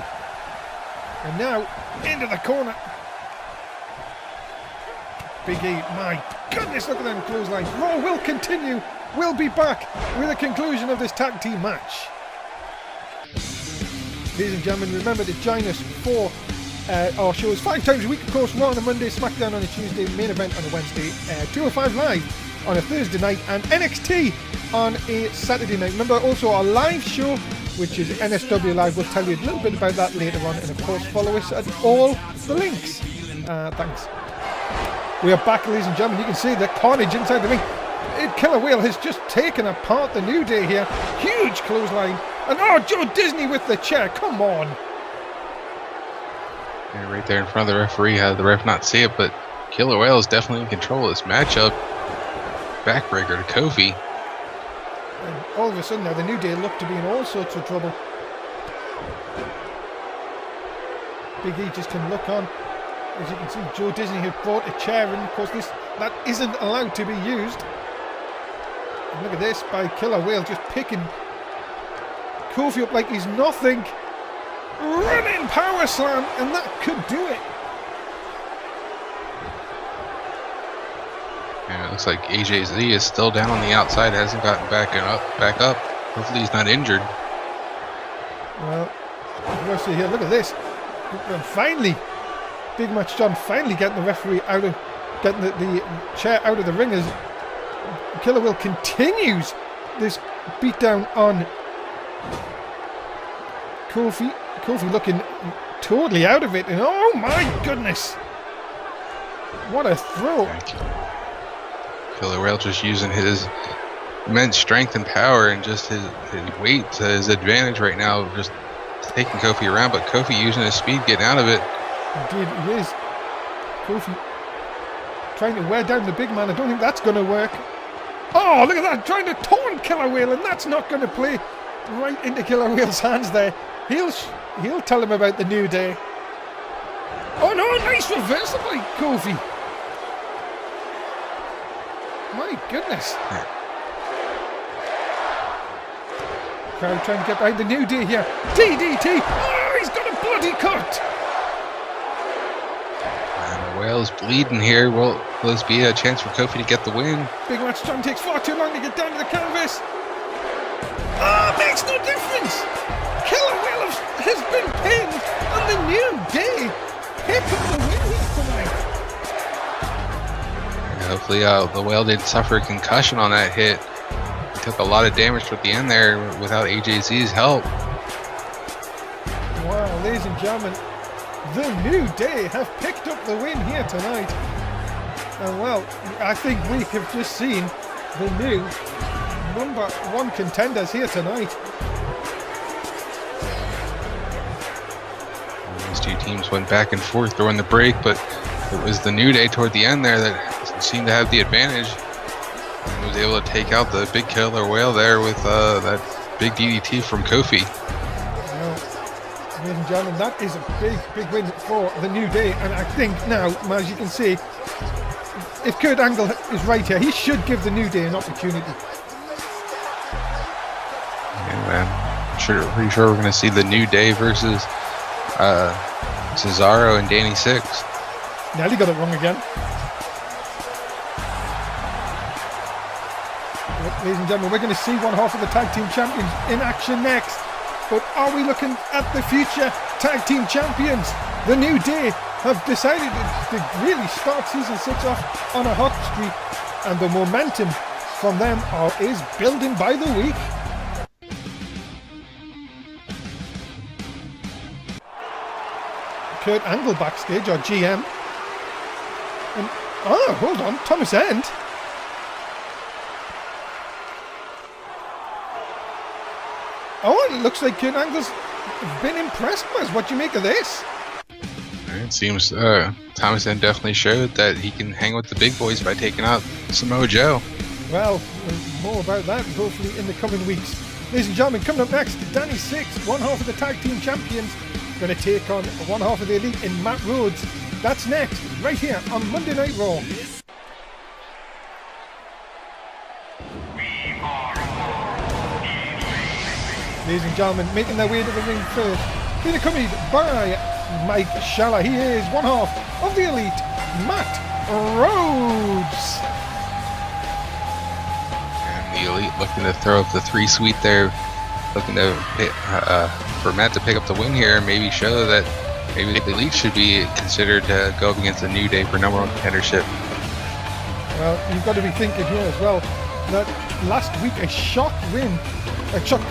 And now, into the corner. Big E, my goodness, look at them clotheslines. Raw will continue. We'll be back with the conclusion of this tag team match. Ladies and gentlemen, remember to join us for our shows 5 times a week. Of course, Raw on a Monday, SmackDown on a Tuesday, main event on a Wednesday, 205 Live on a Thursday night, and NXT on a Saturday night. Remember also our live show, which is NSW Live. We'll tell you a little bit about that later on, and of course follow us at all the links. Thanks. We are back, ladies and gentlemen. You can see the carnage inside the ring. Killer Whale has just taken apart the New Day here. Huge clothesline. And oh, Joe Disney with the chair. Come on. Yeah, right there in front of the referee. Had the ref not see it, but Killer Whale is definitely in control of this matchup. Backbreaker to Kofi. And all of a sudden now the New Day look to be in all sorts of trouble. Big E just can look on. As you can see, Joe Disney has brought a chair in. Of course, that isn't allowed to be used. And look at this by Killer Whale, just picking Kofi up like he's nothing. Running power slam, and that could do it. Yeah, it looks like AJZ is still down on the outside, hasn't gotten back up. Hopefully he's not injured. Well, we'll see here. Look at this. And finally, Big Match John finally getting the referee out of, getting the chair out of the ring as Killer Whale continues this beatdown on Kofi. Kofi looking totally out of it, and oh my goodness, what a throw. Killer Whale just using his immense strength and power and just his weight to his advantage right now, just taking Kofi around, but Kofi using his speed, getting out of it. Indeed he is. Kofi trying to wear down the big man. I don't think that's going to work. Oh, look at that, trying to taunt Killer Whale, and that's not going to play right into Killer Whale's hands there. He'll tell him about the New Day. Oh no, nice reversal by Kofi. My goodness. crowd trying to get behind the New Day here. DDT! Oh, he's got a bloody cut! And Wales bleeding here. Will this be a chance for Kofi to get the win? Big match John takes far too long to get down to the canvas. Ah, makes no difference! Killer Whale has been pinned on the New Day. Pick up the win here tonight. And hopefully the Whale didn't suffer a concussion on that hit. He took a lot of damage toward the end there without AJZ's help. Wow, ladies and gentlemen, the New Day have picked up the win here tonight. And well, I think we have just seen the new #1 contenders here tonight. These two teams went back and forth during the break, but it was the New Day toward the end there that seemed to have the advantage. He was able to take out the big Killer Whale there with that big DDT from Kofi. Well, ladies and gentlemen, that is a big win for the New Day. And I think now, as you can see, if Kurt Angle is right here, he should give the New Day an opportunity. Yeah, man. Pretty sure we're going to see the New Day versus Cesaro and Danny Six. Nearly got it wrong again. Ladies and gentlemen, we're going to see one half of the tag team champions in action next. But are we looking at the future tag team champions? The New Day have decided to really start season 6 off on a hot streak, and the momentum from them is building by the week. Kurt Angle backstage, or GM. And, oh, hold on, Thomas End. Oh, it looks like Kurt Angle's been impressed, Maz. What do you make of this? It seems Thomas End definitely showed that he can hang with the big boys by taking out Samoa Joe. Well, more about that hopefully in the coming weeks. Ladies and gentlemen, coming up next, Danny Six, one half of the tag team champions, going to take on one half of the Elite in Matt Rhodes. That's next, right here on Monday Night Raw. Ladies and gentlemen, making their way to the ring first, being accompanied by Mike Schaller. He is one half of the Elite, Matt Rhodes. And the Elite looking to throw up the 3 Sweet there, looking to for Matt to pick up the win here, maybe show that maybe the Elite should be considered to go up against the New Day for #1 contendership. Well, you've got to be thinking here as well that last week a shock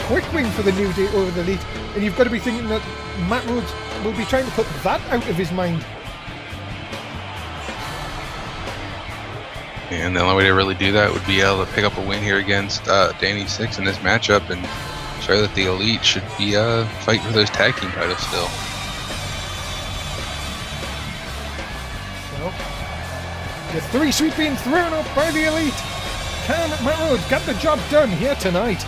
quick win for the New Day over the Elite, and you've got to be thinking that Matt Rhodes will be trying to put that out of his mind. And the only way to really do that would be able to pick up a win here against Danny Six in this matchup and show that the Elite should be fighting for those tag team titles still. Well, the 3 Sweet being thrown up by the Elite. Can Matt Rhodes get the job done here tonight?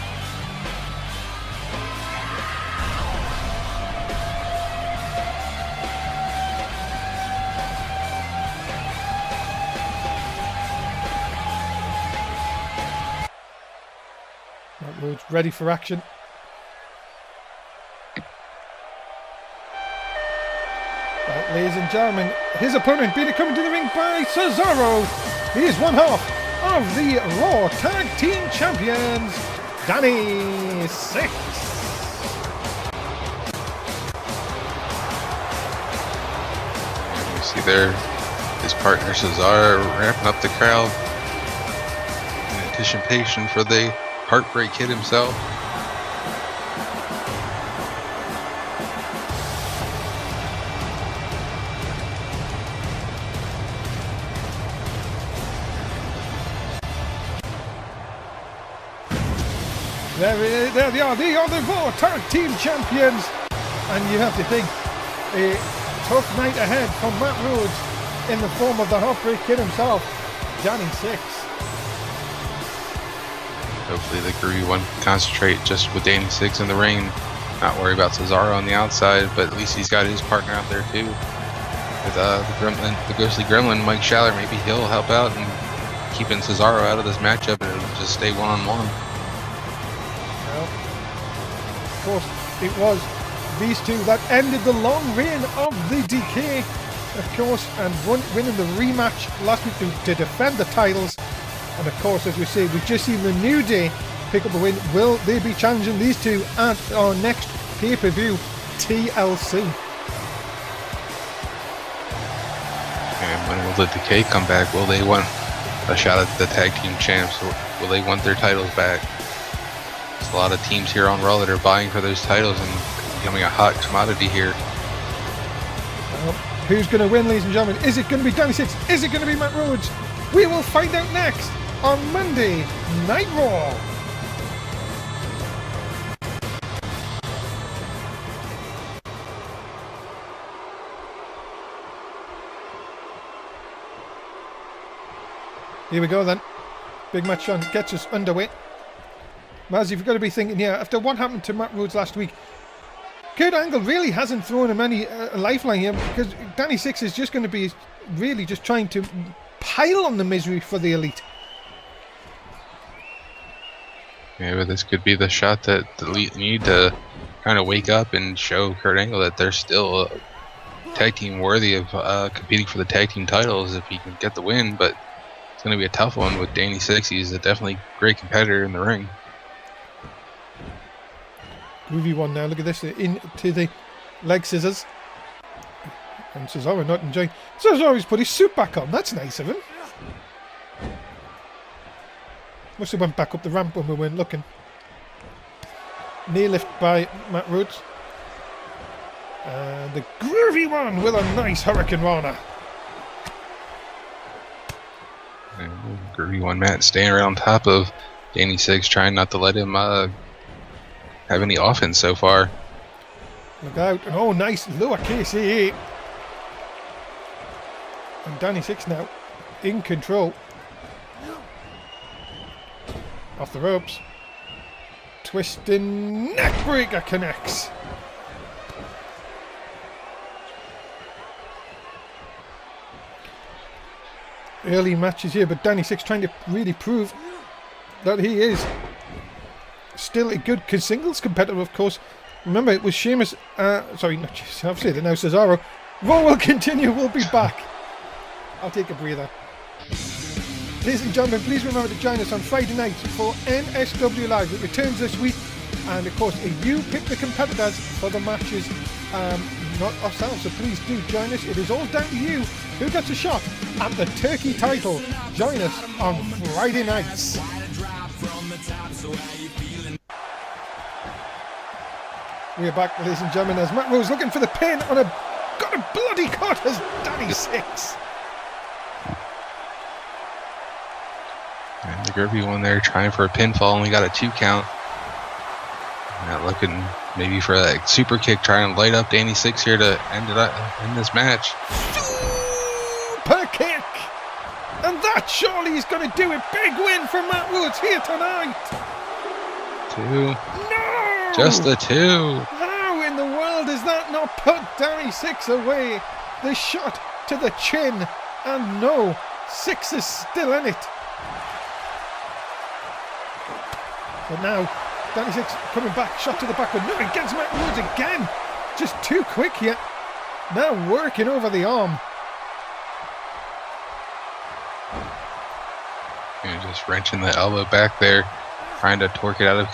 Matt Rhodes ready for action. Right, ladies and gentlemen, his opponent being coming to the ring by Cesaro. He is one half of the Raw Tag Team Champions, Danny Six. You see there his partner Cesaro ramping up the crowd in anticipation for the Heartbreak Kid himself. There they are, the Raw Tag Team Champions. And you have to think, a tough night ahead for Matt Rhodes in the form of the Heartbreak Kid himself, Danny Six. Hopefully the groovy one can concentrate just with Danny Six in the ring, not worry about Cesaro on the outside, but at least he's got his partner out there too. With the ghostly gremlin, Mike Schaller, maybe he'll help out and keeping Cesaro out of this matchup and it'll just stay one-on-one. Well, course, it was these two that ended the long reign of the Decay, of course, and winning the rematch last week to defend the titles. And of course, as we say, we've just seen the New Day pick up a win. Will they be challenging these two at our next pay-per-view, TLC? And when will the Decay come back? Will they want a shot at the tag team champs? Will they want their titles back? There's a lot of teams here on Raw that are vying for those titles and becoming a hot commodity here. Well, who's going to win, ladies and gentlemen? Is it going to be Danny Six? Is it going to be Matt Rhodes? We will find out next on Monday Night Raw. Here we go then. Big match on gets us underway. Maz, you've got to be thinking here, after what happened to Matt Rhodes last week, Kurt Angle really hasn't thrown him any lifeline here, because Danny Six is just going to be really just trying to pile on the misery for the Elite. Yeah, but this could be the shot that the Elite need to kind of wake up and show Kurt Angle that they're still a tag team worthy of competing for the tag team titles if he can get the win, but it's going to be a tough one with Danny Six. He's a definitely great competitor in the ring. Groovy one now, look at this, into the leg scissors. And Cesaro not enjoying. Cesaro's put his suit back on, that's nice of him. Must have went back up the ramp when we weren't looking. Knee lift by Matt Rhodes. And the groovy one with a nice Hurricane Rana. And groovy one, Matt staying right on top of Danny Six, trying not to let him have any offense so far. Look out. And oh, nice lowercase a. And Danny Six now in control. Off the ropes. Twisting neckbreaker connects. Early matches here, but Danny Six trying to really prove that he is still a good singles competitor, of course. Remember, it was Sheamus, sorry, not Sheamus, I've said it now, Cesaro. Raw will continue, we'll be back. I'll take a breather. Ladies and gentlemen, please remember to join us on Friday night for NSW Live. It returns this week, and of course, you pick the competitors for the matches, not ourselves, so please do join us. It is all down to you who gets a shot at the Turkey title. Join us on Friday nights. We are back, ladies and gentlemen, as Matt Rose looking for the pin on got a bloody cut as Danny Six. And the groovy one there trying for a pinfall, only got a 2 count. Now looking maybe for that super kick, trying to light up Danny Six here to end this match. Super kick! And that surely is going to do it. Big win for Matt Woods here tonight. 2. No! Just the 2. How in the world does that not put Danny Six away? The shot to the chin. And no, Six is still in it. But now, Danny Six coming back, shot to the back, but no, he gets Matt Woods again. Just too quick here. Now working over the arm. And just wrenching the elbow back there, trying to torque it out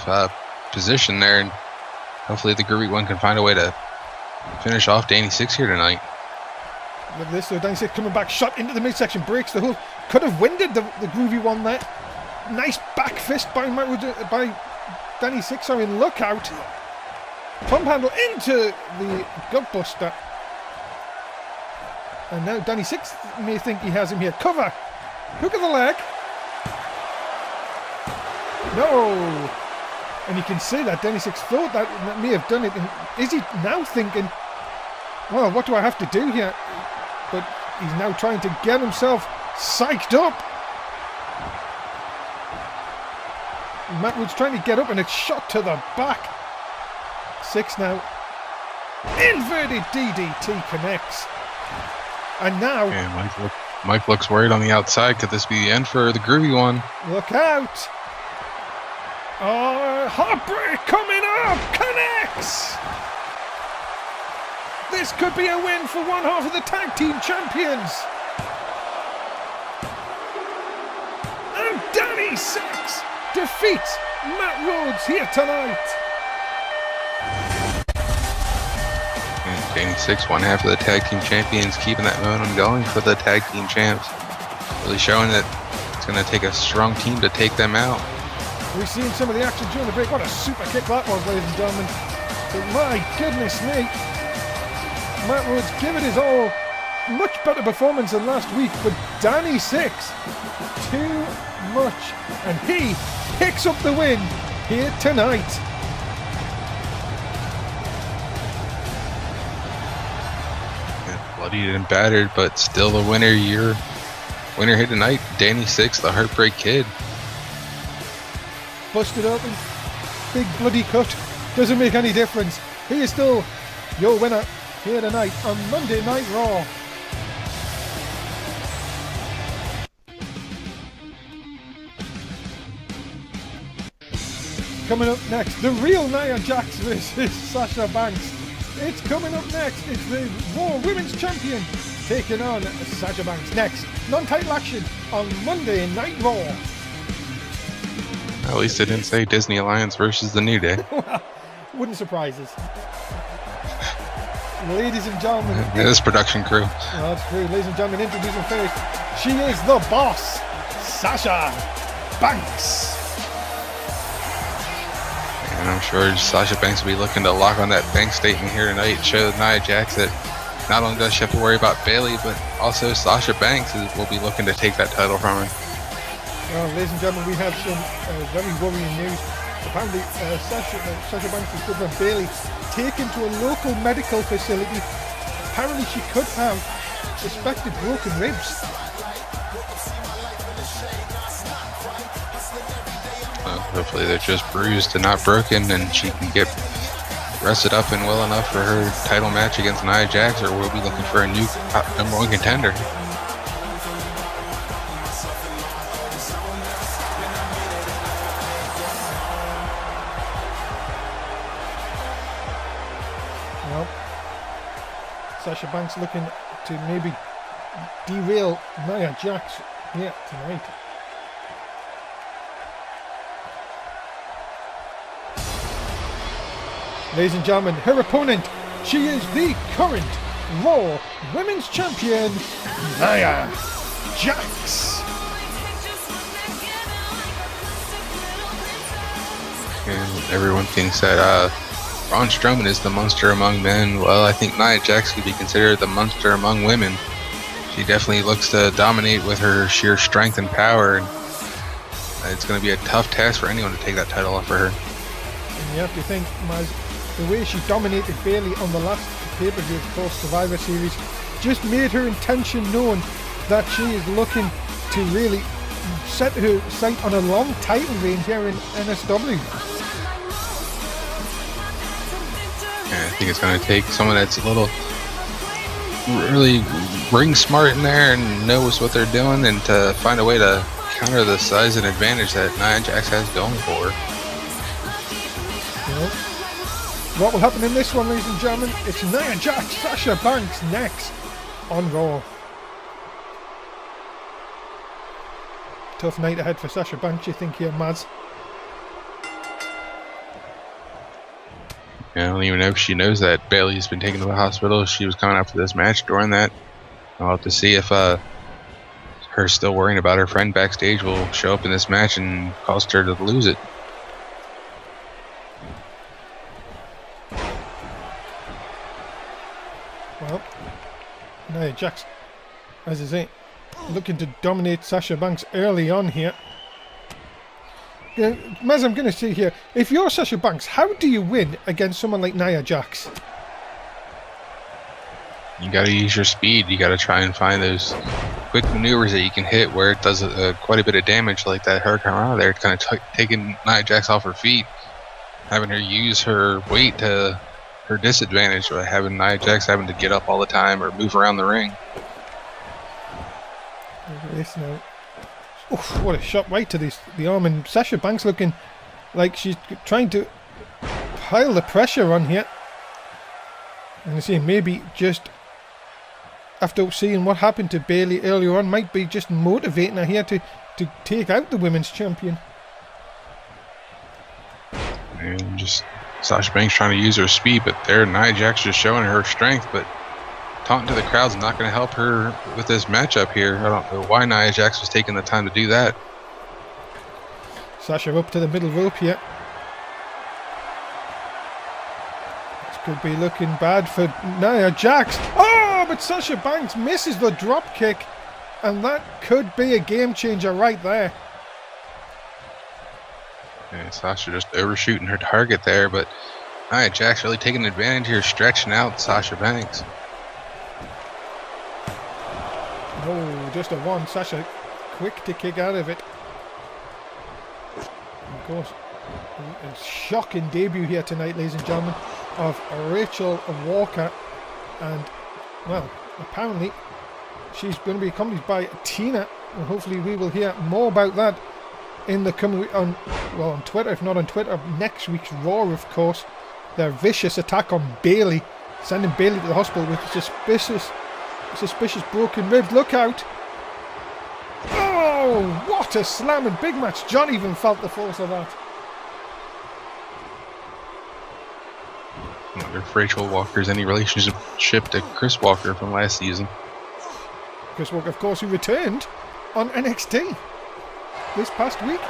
of position there, and hopefully the groovy one can find a way to finish off Danny Six here tonight. Look at this, so Danny Six coming back, shot into the midsection, breaks the hold. Could have winded the groovy one there. Nice back fist by Danny Six, sorry, and look out. Pump handle into the gutbuster. And now Danny Six may think he has him here. Cover. Hook of the leg. No. And you can see that Danny Six thought that may have done it. And is he now thinking, well, what do I have to do here? But he's now trying to get himself psyched up. Matt Woods trying to get up and it's shot to the back. Six now. Inverted DDT connects. And now... Yeah, Mike looks worried on the outside. Could this be the end for the groovy one? Look out. Oh, heartbreak coming up! Connects! This could be a win for one half of the tag team champions. And Danny Six defeats Matt Rhodes here tonight. And Danny Six, one half of the tag team champions, keeping that momentum going for the tag team champs. Really showing that it's going to take a strong team to take them out. We've seen some of the action during the break. What a super kick that was, ladies and gentlemen. But my goodness me. Matt Rhodes give it his all. Much better performance than last week, but Danny Six, too much. And he picks up the win here tonight. Bloodied and battered, but still the winner. Your winner here tonight, Danny Six, the Heartbreak Kid. Busted open, big bloody cut, doesn't make any difference. He is still your winner here tonight on Monday Night Raw. Coming up next, the real Nia Jax versus Sasha Banks. It's coming up next. It's the Raw Women's Champion taking on Sasha Banks. Next, non-title action on Monday Night Raw. At least they didn't say Disney Alliance versus the New Day. Well, wouldn't surprise us. Ladies and gentlemen, This production crew. that's true. Ladies and gentlemen, introducing first, she is the boss, Sasha Banks. And I'm sure Sasha Banks will be looking to lock on that bank statement here tonight, show Nia Jax that not only does she have to worry about Bayley, but also Sasha Banks will be looking to take that title from her. Well, ladies and gentlemen, we have some very worrying news. Apparently, Sasha Banks is good for Bayley taken to a local medical facility. Apparently, she could have suspected broken ribs. Hopefully they're just bruised and not broken, and she can get rested up and well enough for her title match against Nia Jax, or we'll be looking for a new number one contender. Well, Sasha Banks looking to maybe derail Nia Jax here tonight. Ladies and gentlemen, her opponent, she is the current Raw Women's Champion, Nia Jax. And everyone thinks that Braun Strowman is the monster among men. Well, I think Nia Jax could be considered the monster among women. She definitely looks to dominate with her sheer strength and power, and it's going to be a tough task for anyone to take that title off for her. And you have to think, Maz, the way she dominated Bayley on the last pay-per-view, of course, Survivor Series, just made her intention known that she is looking to really set her sight on a long title reign here in NSW. And I think it's going to take someone that's a little really ring smart in there and knows what they're doing, and to find a way to counter the size and advantage that Nia Jax has going for her. Well, what will happen in this one, ladies and gentlemen? It's Nia Jax, Sasha Banks next on Raw. Tough night ahead for Sasha Banks, you think here, Maz? I don't even know if she knows that Bayley's been taken to the hospital. She was coming out for this match during that. I'll have to see if her still worrying about her friend backstage will show up in this match and cause her to lose it. Well, Nia Jax, as I say, looking to dominate Sasha Banks early on here. Maz, I'm going to say here, if you're Sasha Banks, how do you win against someone like Nia Jax? You got to use your speed. You got to try and find those quick maneuvers that you can hit where it does quite a bit of damage, like that Hurricane Rana there, kind of taking Nia Jax off her feet, having her use her weight to her disadvantage, by having Nia Jax having to get up all the time or move around the ring. This now. Oof, what a shot right to the arm, and Sasha Banks looking like she's trying to pile the pressure on here. And I see maybe just after seeing what happened to Bailey earlier on, might be just motivating her here to take out the women's champion. And just Sasha Banks trying to use her speed, but there Nia Jax just showing her strength, but taunting to the crowd's not going to help her with this matchup here. I don't know why Nia Jax was taking the time to do that. Sasha up to the middle rope here. This could be looking bad for Nia Jax. Oh, but Sasha Banks misses the drop kick, and that could be a game changer right there. And Sasha just overshooting her target there, but Nia Jax really taking advantage here, stretching out Sasha Banks. Oh, just a one. Sasha quick to kick out of it. Of course, a shocking debut here tonight, ladies and gentlemen, of Rachel Walker. And, well, apparently she's going to be accompanied by Tina. And hopefully we will hear more about that in the coming week on Twitter, if not on Twitter, next week's Raw, of course. Their vicious attack on Bailey, sending Bailey to the hospital with suspicious broken ribs. Look out! Oh, what a slam and big match. John even felt the force of that. I wonder if Rachel Walker's any relationship to Chris Walker from last season. Chris Walker, of course, who returned on NXT this past week.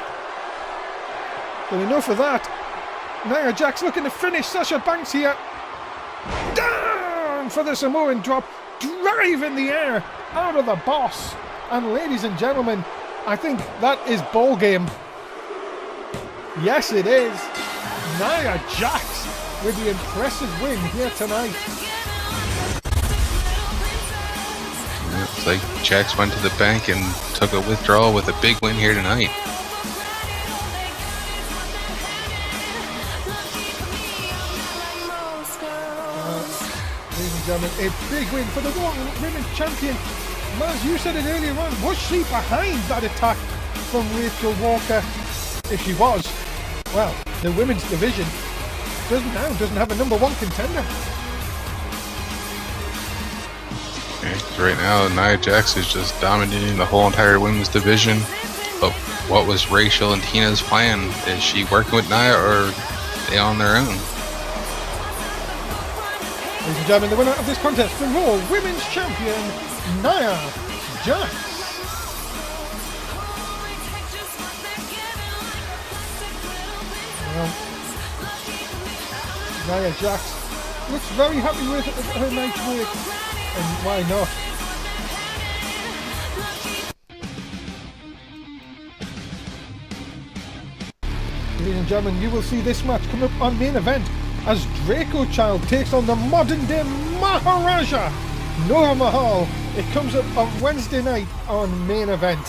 But enough of that. Nia Jax looking to finish Sasha Banks here. Down for the Samoan drop. Drive in the air out of the boss. And ladies and gentlemen, I think that is ball game. Yes, it is. Nia Jax with the impressive win here tonight. It's like Jax went to the bank and took a withdrawal with a big win here tonight. Ladies and gentlemen, a big win for the Women's Champion. Maz, you said it earlier on. Was she behind that attack from Rachel Walker? If she was, well, the women's division doesn't have a number one contender. Okay, right now, Nia Jax is just dominating the whole entire women's division. But what was Rachel and Tina's plan? Is she working with Nia, or are they on their own? Ladies and gentlemen, the winner of this contest, the Raw Women's Champion, Nia Jax. Well, Nia Jax looks very happy with her night's work, and why not? Ladies and gentlemen, you will see this match coming up on main event as Draco Child takes on the modern day Maharaja, Noor Mahal. It comes up on Wednesday night on main event.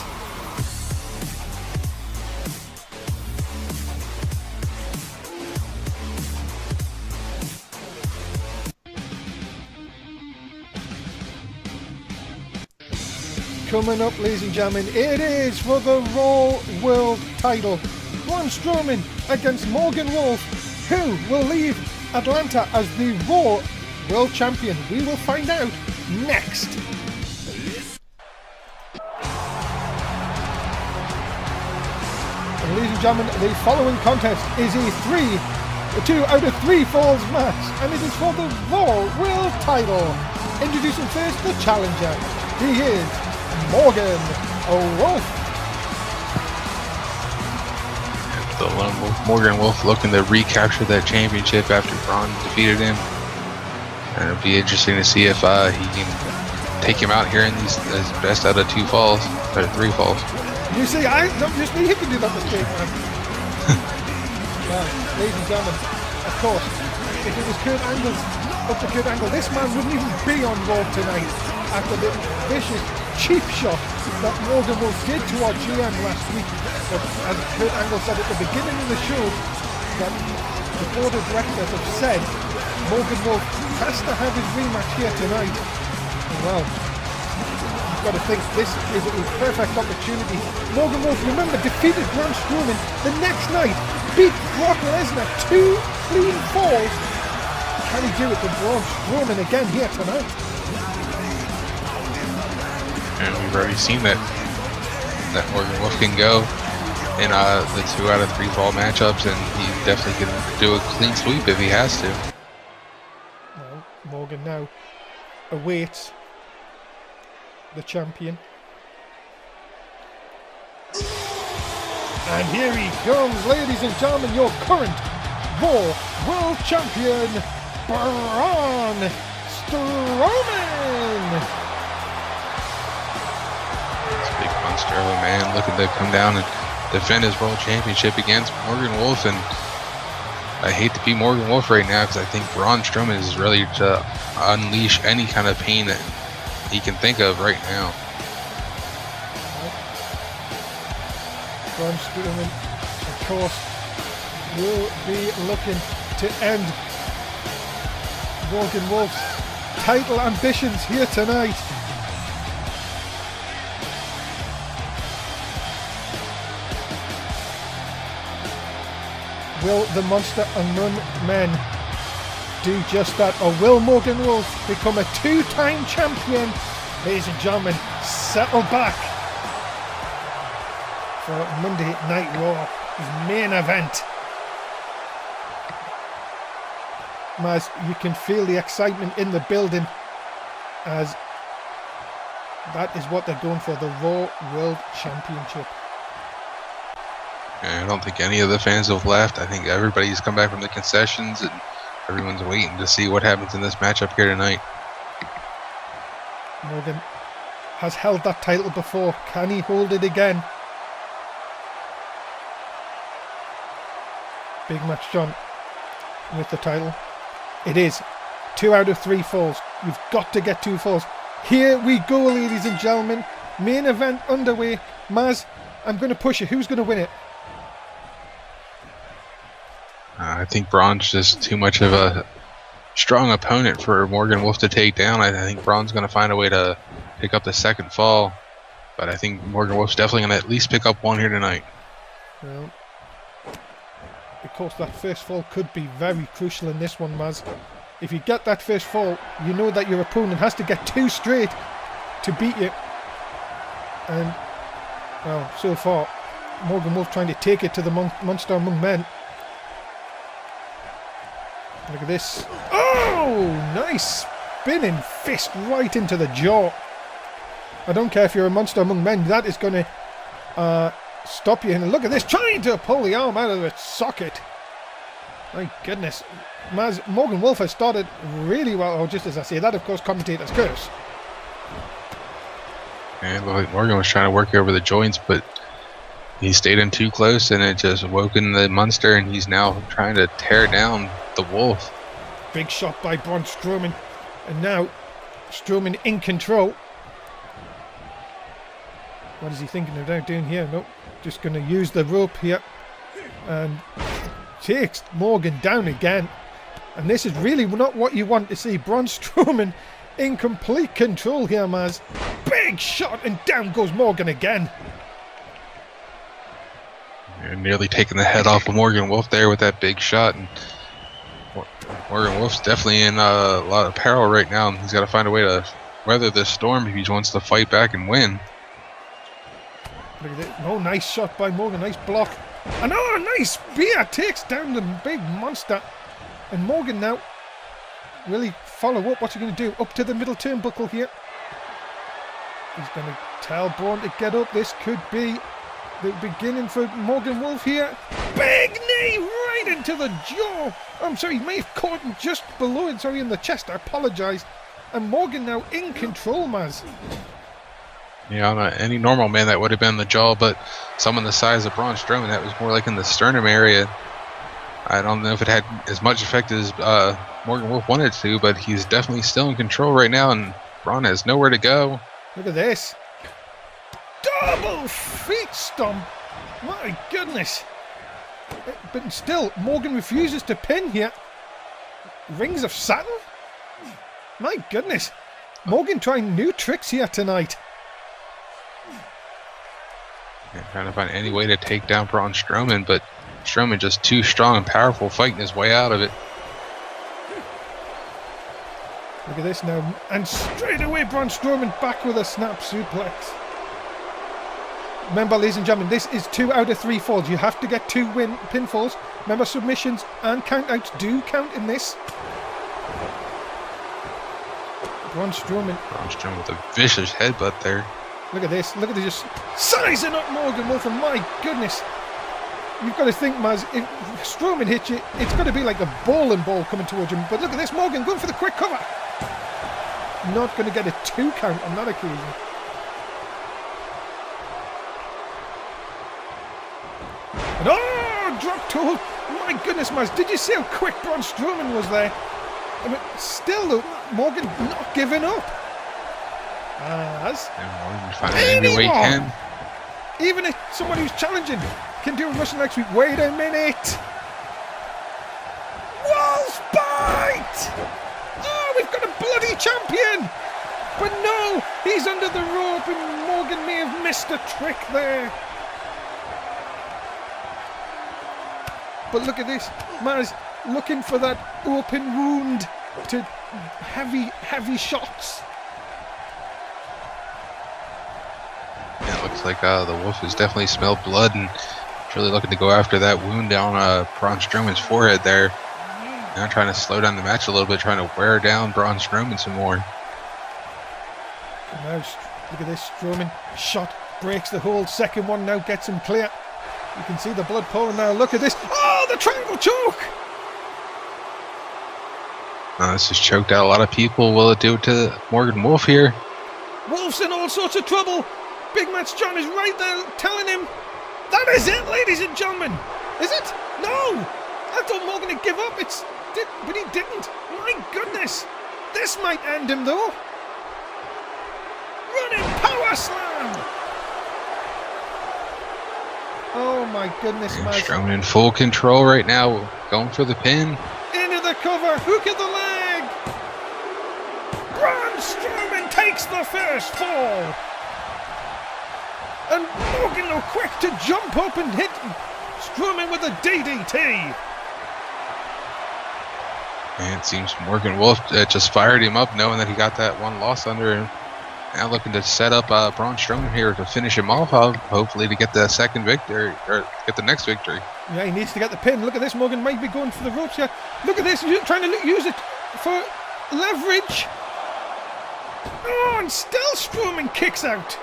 Coming up, ladies and gentlemen, it is for the Raw World title. Braun Strowman against Morgan Wolf. Who will leave Atlanta as the Raw World Champion? We will find out next. And ladies and gentlemen, the following contest is a 2 out of 3 falls match, and it is for the Raw World title. Introducing first the challenger. He is Morgan Wolf. The lone wolf, Morgan Wolf, looking to recapture that championship after Braun defeated him. And it'll be interesting to see if he can take him out here in these best out of 2 falls, or 3 falls. You see, not just me, he can do that mistake, man. Well, ladies and gentlemen, of course, if it was Kurt Angle, this man wouldn't even be on Raw tonight after the vicious cheap shot that Morgan Wolf did to our GM last week. But as Kurt Angle said at the beginning of the show, that the board of directors have said Morgan Wolf has to have his rematch here tonight. And well, you've got to think this is a perfect opportunity. Morgan Wolf, remember, defeated Braun Strowman the next night beat Brock Lesnar 2 clean falls. Can he do it to Braun Strowman again here tonight? And we've already seen that Morgan Wolf can go in the 2 out of 3 fall matchups, and he definitely can do a clean sweep if he has to. Well, Morgan now awaits the champion. And here he comes, ladies and gentlemen, your current Raw World Champion, Braun Strowman! This big monster of a man looking to come down and defend his World Championship against Morgan Wolf, and I hate to be Morgan Wolf right now because I think Braun Strowman is ready to unleash any kind of pain that he can think of right now. Braun Strowman, of course, will be looking to end Morgan Wolf's title ambitions here tonight. Will the Monster Among Men do just that, or will Morgan Wolf become a 2-time champion? Ladies and gentlemen, settle back for Monday Night Raw, his main event. As you can feel the excitement in the building, as that is what they're going for, the Raw World Championship. I don't think any of the fans have left. I think everybody's come back from the concessions and everyone's waiting to see what happens in this matchup here tonight. Morgan has held that title before. Can he hold it again? Big match, John, with the title. It is 2 out of 3 falls. You've got to get 2 falls. Here we go, ladies and gentlemen. Main event underway. Maz, I'm going to push it. Who's going to win it? I think Braun's just too much of a strong opponent for Morgan Wolf to take down. I think Braun's going to find a way to pick up the second fall, but I think Morgan Wolf's definitely going to at least pick up one here tonight. Well, of course, that first fall could be very crucial in this one, Maz. If you get that first fall, you know that your opponent has to get 2 straight to beat you. And, well, so far, Morgan Wolf trying to take it to the Monster Among Men. Look at this. Oh, nice spinning fist right into the jaw. I don't care if you're a Monster Among Men, that is going to stop you. And look at this, trying to pull the arm out of its socket. My goodness. Morgan Wolf has started really well. Oh, just as I say that, of course, commentator's curse. And Morgan was trying to work over the joints, but he stayed in too close, and it just woken the monster, and he's now trying to tear down the Wolf. Big shot by Braun Strowman, and now Strowman in control. What is he thinking about doing here? Nope, just going to use the rope here, and takes Morgan down again. And this is really not what you want to see. Braun Strowman in complete control here, Maz. Big shot, and down goes Morgan again. You're nearly taking the head off of Morgan Wolf there with that big shot. And Morgan Wolf's definitely in a lot of peril right now, and he's got to find a way to weather this storm if he wants to fight back and win. Look at it. Oh, nice shot by Morgan. Nice block. And oh, nice spear. Takes down the big monster. And Morgan now really follow up. What's he going to do? Up to the middle turnbuckle here. He's going to tell Braun to get up. This could be the beginning for Morgan Wolf here. Big knee right into the jaw. I'm sorry, he may have caught him just below it. Sorry, in the chest. I apologise. And Morgan now in control, Maz. Yeah, on any normal man that would have been the jaw, but someone the size of Braun Strowman, that was more like in the sternum area. I don't know if it had as much effect as Morgan Wolf wanted to, but he's definitely still in control right now, and Braun has nowhere to go. Look at this. Double feet stomp. My goodness. But still, Morgan refuses to pin here. Rings of Saturn? My goodness. Morgan trying new tricks here tonight. Yeah, trying to find any way to take down Braun Strowman, but Strowman just too strong and powerful, fighting his way out of it. Look at this now. And straight away, Braun Strowman back with a snap suplex. Remember, ladies and gentlemen, this is 2 out of 3 falls. You have to get 2 pinfalls. Remember, submissions and countouts do count in this. Braun Strowman. Braun Strowman with a vicious headbutt there. Look at this. Look at this. Just sizing up Morgan Wolf. And my goodness. You've got to think, Maz, if Strowman hits you, it's got to be like a bowling ball coming towards him. But look at this. Morgan going for the quick cover. Not going to get a 2 count on that occasion. And oh, drop toe. My goodness, Maz. Did you see how quick Braun Strowman was there? I mean, still, though, Morgan not giving up. As Morgan finding any way he can. Even if someone who's challenging can do a Russian next week. Wait a minute. Wolf's bite! Oh, we've got a bloody champion! But no, he's under the rope and Morgan may have missed a trick there. But look at this. Maz looking for that open wound to heavy shots. Yeah, it looks like the Wolf has definitely smelled blood and really looking to go after that wound down Braun Strowman's forehead there. Now trying to slow down the match a little bit, trying to wear down Braun Strowman some more. Now, look at this. Strowman shot, breaks the hold. Second one now gets him clear. You can see the blood pouring now. Look at this. Oh, the triangle choke! This has choked out a lot of people. Will it do it to Morgan Wolf here? Wolf's in all sorts of trouble. Big Match John is right there telling him, that is it, ladies and gentlemen. Is it? No. I thought Morgan would give up. But he didn't. My goodness. This might end him, though. Running power slam. Oh, my goodness, man. Strowman in full control right now. Going for the pin. Into the cover. Hook of the leg. Braun Strowman takes the first fall. And Morgan looked quick to jump up and hit Strowman with a DDT. And it seems Morgan Wolf just fired him up, knowing that he got that one loss under him. Now looking to set up Braun Strowman here to finish him off, hopefully to get the second victory, or get the next victory. Yeah, he needs to get the pin. Look at this. Morgan might be going for the ropes here. Look at this. Trying to use it for leverage. Oh, and still Strowman kicks out.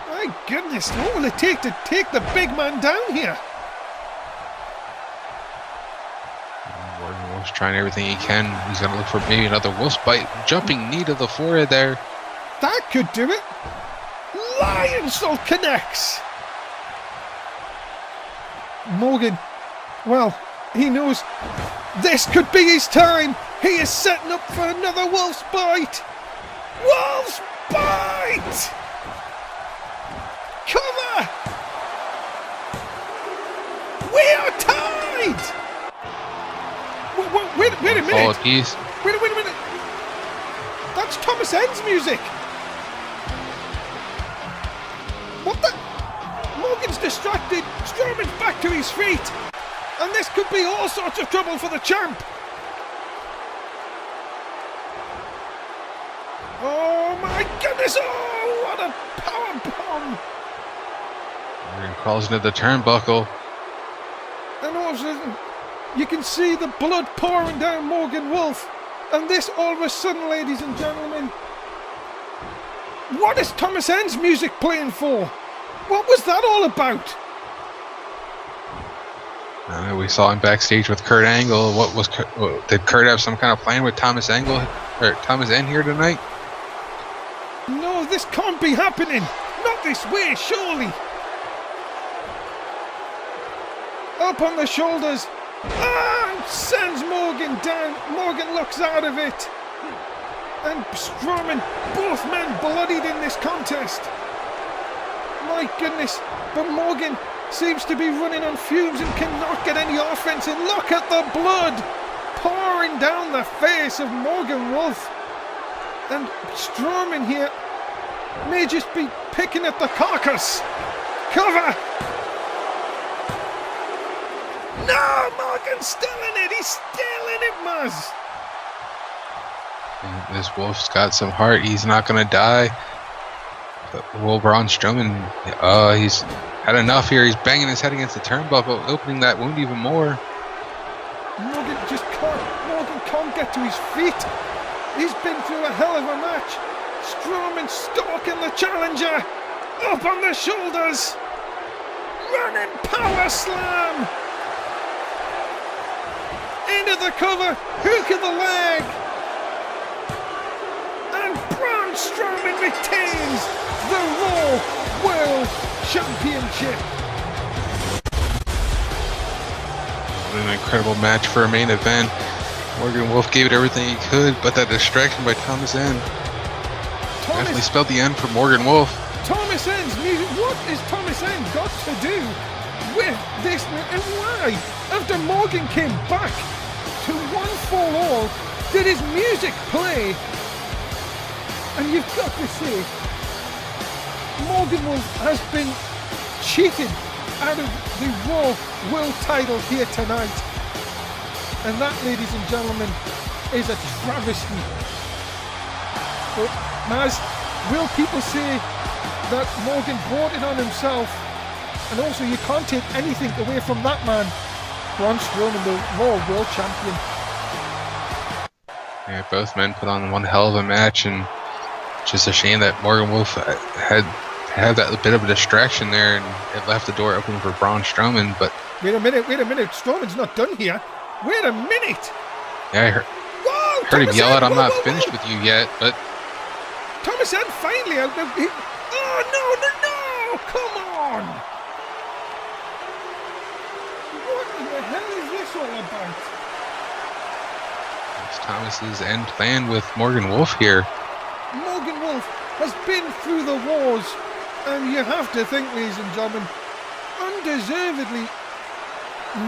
My goodness, what will it take to take the big man down here? Morgan Wolf's trying everything he can. He's going to look for maybe another Wolf's bite. Jumping knee to the forehead there. That could do it. Lion Salt connects. Morgan, well, he knows this could be his time. He is setting up for another Wolf's bite. Wolf's bite! Cover! We are tied! Wait a minute! Fall piece. Wait a minute! That's Thomas End's music! What the? Morgan's distracted. Strowman's back to his feet. And this could be all sorts of trouble for the champ. Oh my goodness! Oh, what a power bomb! Morgan crawls into the turnbuckle. And all of a sudden, you can see the blood pouring down Morgan Wolf. And this all of a sudden, ladies and gentlemen, what is Thomas End's music playing for? What was that all about? We saw him backstage with Kurt Angle. Did Kurt have some kind of plan with Thomas Angle or Thomas End here tonight? No, this can't be happening. Not this way, surely. Up on the shoulders. And sends Morgan down. Morgan looks out of it. And Strowman, both men bloodied in this contest. My goodness. But Morgan seems to be running on fumes and cannot get any offense. And look at the blood pouring down the face of Morgan Wolf. And Strowman here may just be picking at the carcass. Cover! No, Morgan's still in it. He's still in it, Maz. And this Wolf's got some heart. He's not going to die. But will Braun Strowman, he's had enough here. He's banging his head against the turnbuckle, opening that wound even more. Morgan can't get to his feet. He's been through a hell of a match. Strowman stalking the challenger. Up on the shoulders. Running power slam. Into the cover. Hook of the leg. And Braun Strowman retains the Raw World Championship. What an incredible match for a main event. Morgan Wolf gave it everything he could, but that distraction by Thomas End definitely spelled the end for Morgan Wolf. Thomas End's music. What is Thomas End got to do with this, and why? After Morgan came back to One For All, did his music play? And you've got to say, Morgan Wolf has been cheated out of the Raw World title here tonight. And that, ladies and gentlemen, is a travesty. But, Maz, will people say that Morgan brought it on himself? And also, you can't take anything away from that man, Braun Strowman, the Raw World Champion. Yeah, both men put on one hell of a match, and just a shame that Morgan Wolf had that bit of a distraction there, and it left the door open for Braun Strowman. But wait a minute, Strowman's not done here. Wait a minute. Yeah, I heard him yell out, "I'm not finished with you yet," but Thomas End finally out. Oh no! Come on! What in the hell is this all about? it's Thomas's end plan with Morgan Wolf here. Morgan Wolf has been through the wars, and you have to think, ladies and gentlemen, undeservedly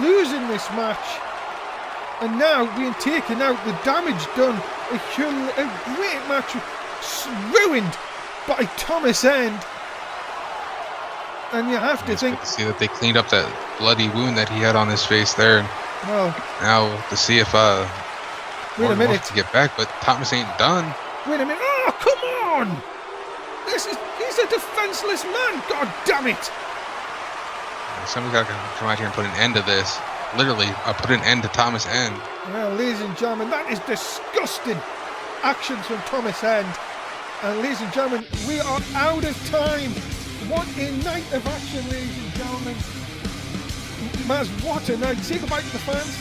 losing this match, and now being taken out, the damage done, a great match ruined by Thomas End. And you have to think, to see that they cleaned up that bloody wound that he had on his face there. Well, now to see if wait a Morgan minute, Wolf to get back, but Thomas ain't done. wait a minute. Oh, come on! He's a defenseless man. God damn it! Somebody's got to come out here and put an end to this. Literally, put an end to Thomas End. Well, ladies and gentlemen, that is disgusting actions from Thomas End. And ladies and gentlemen, we are out of time. What a night of action, ladies and gentlemen. Maz, what a night. Say goodbye to the fans.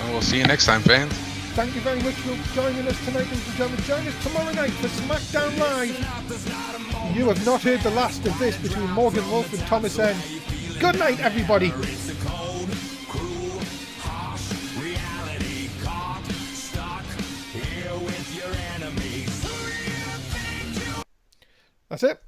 Well, we'll see you next time, fans. Thank you very much for joining us tonight, ladies and gentlemen. Join us tomorrow night for SmackDown Live. You have not heard the last of this between Morgan Wolf and Thomas End. Good night, everybody. That's it.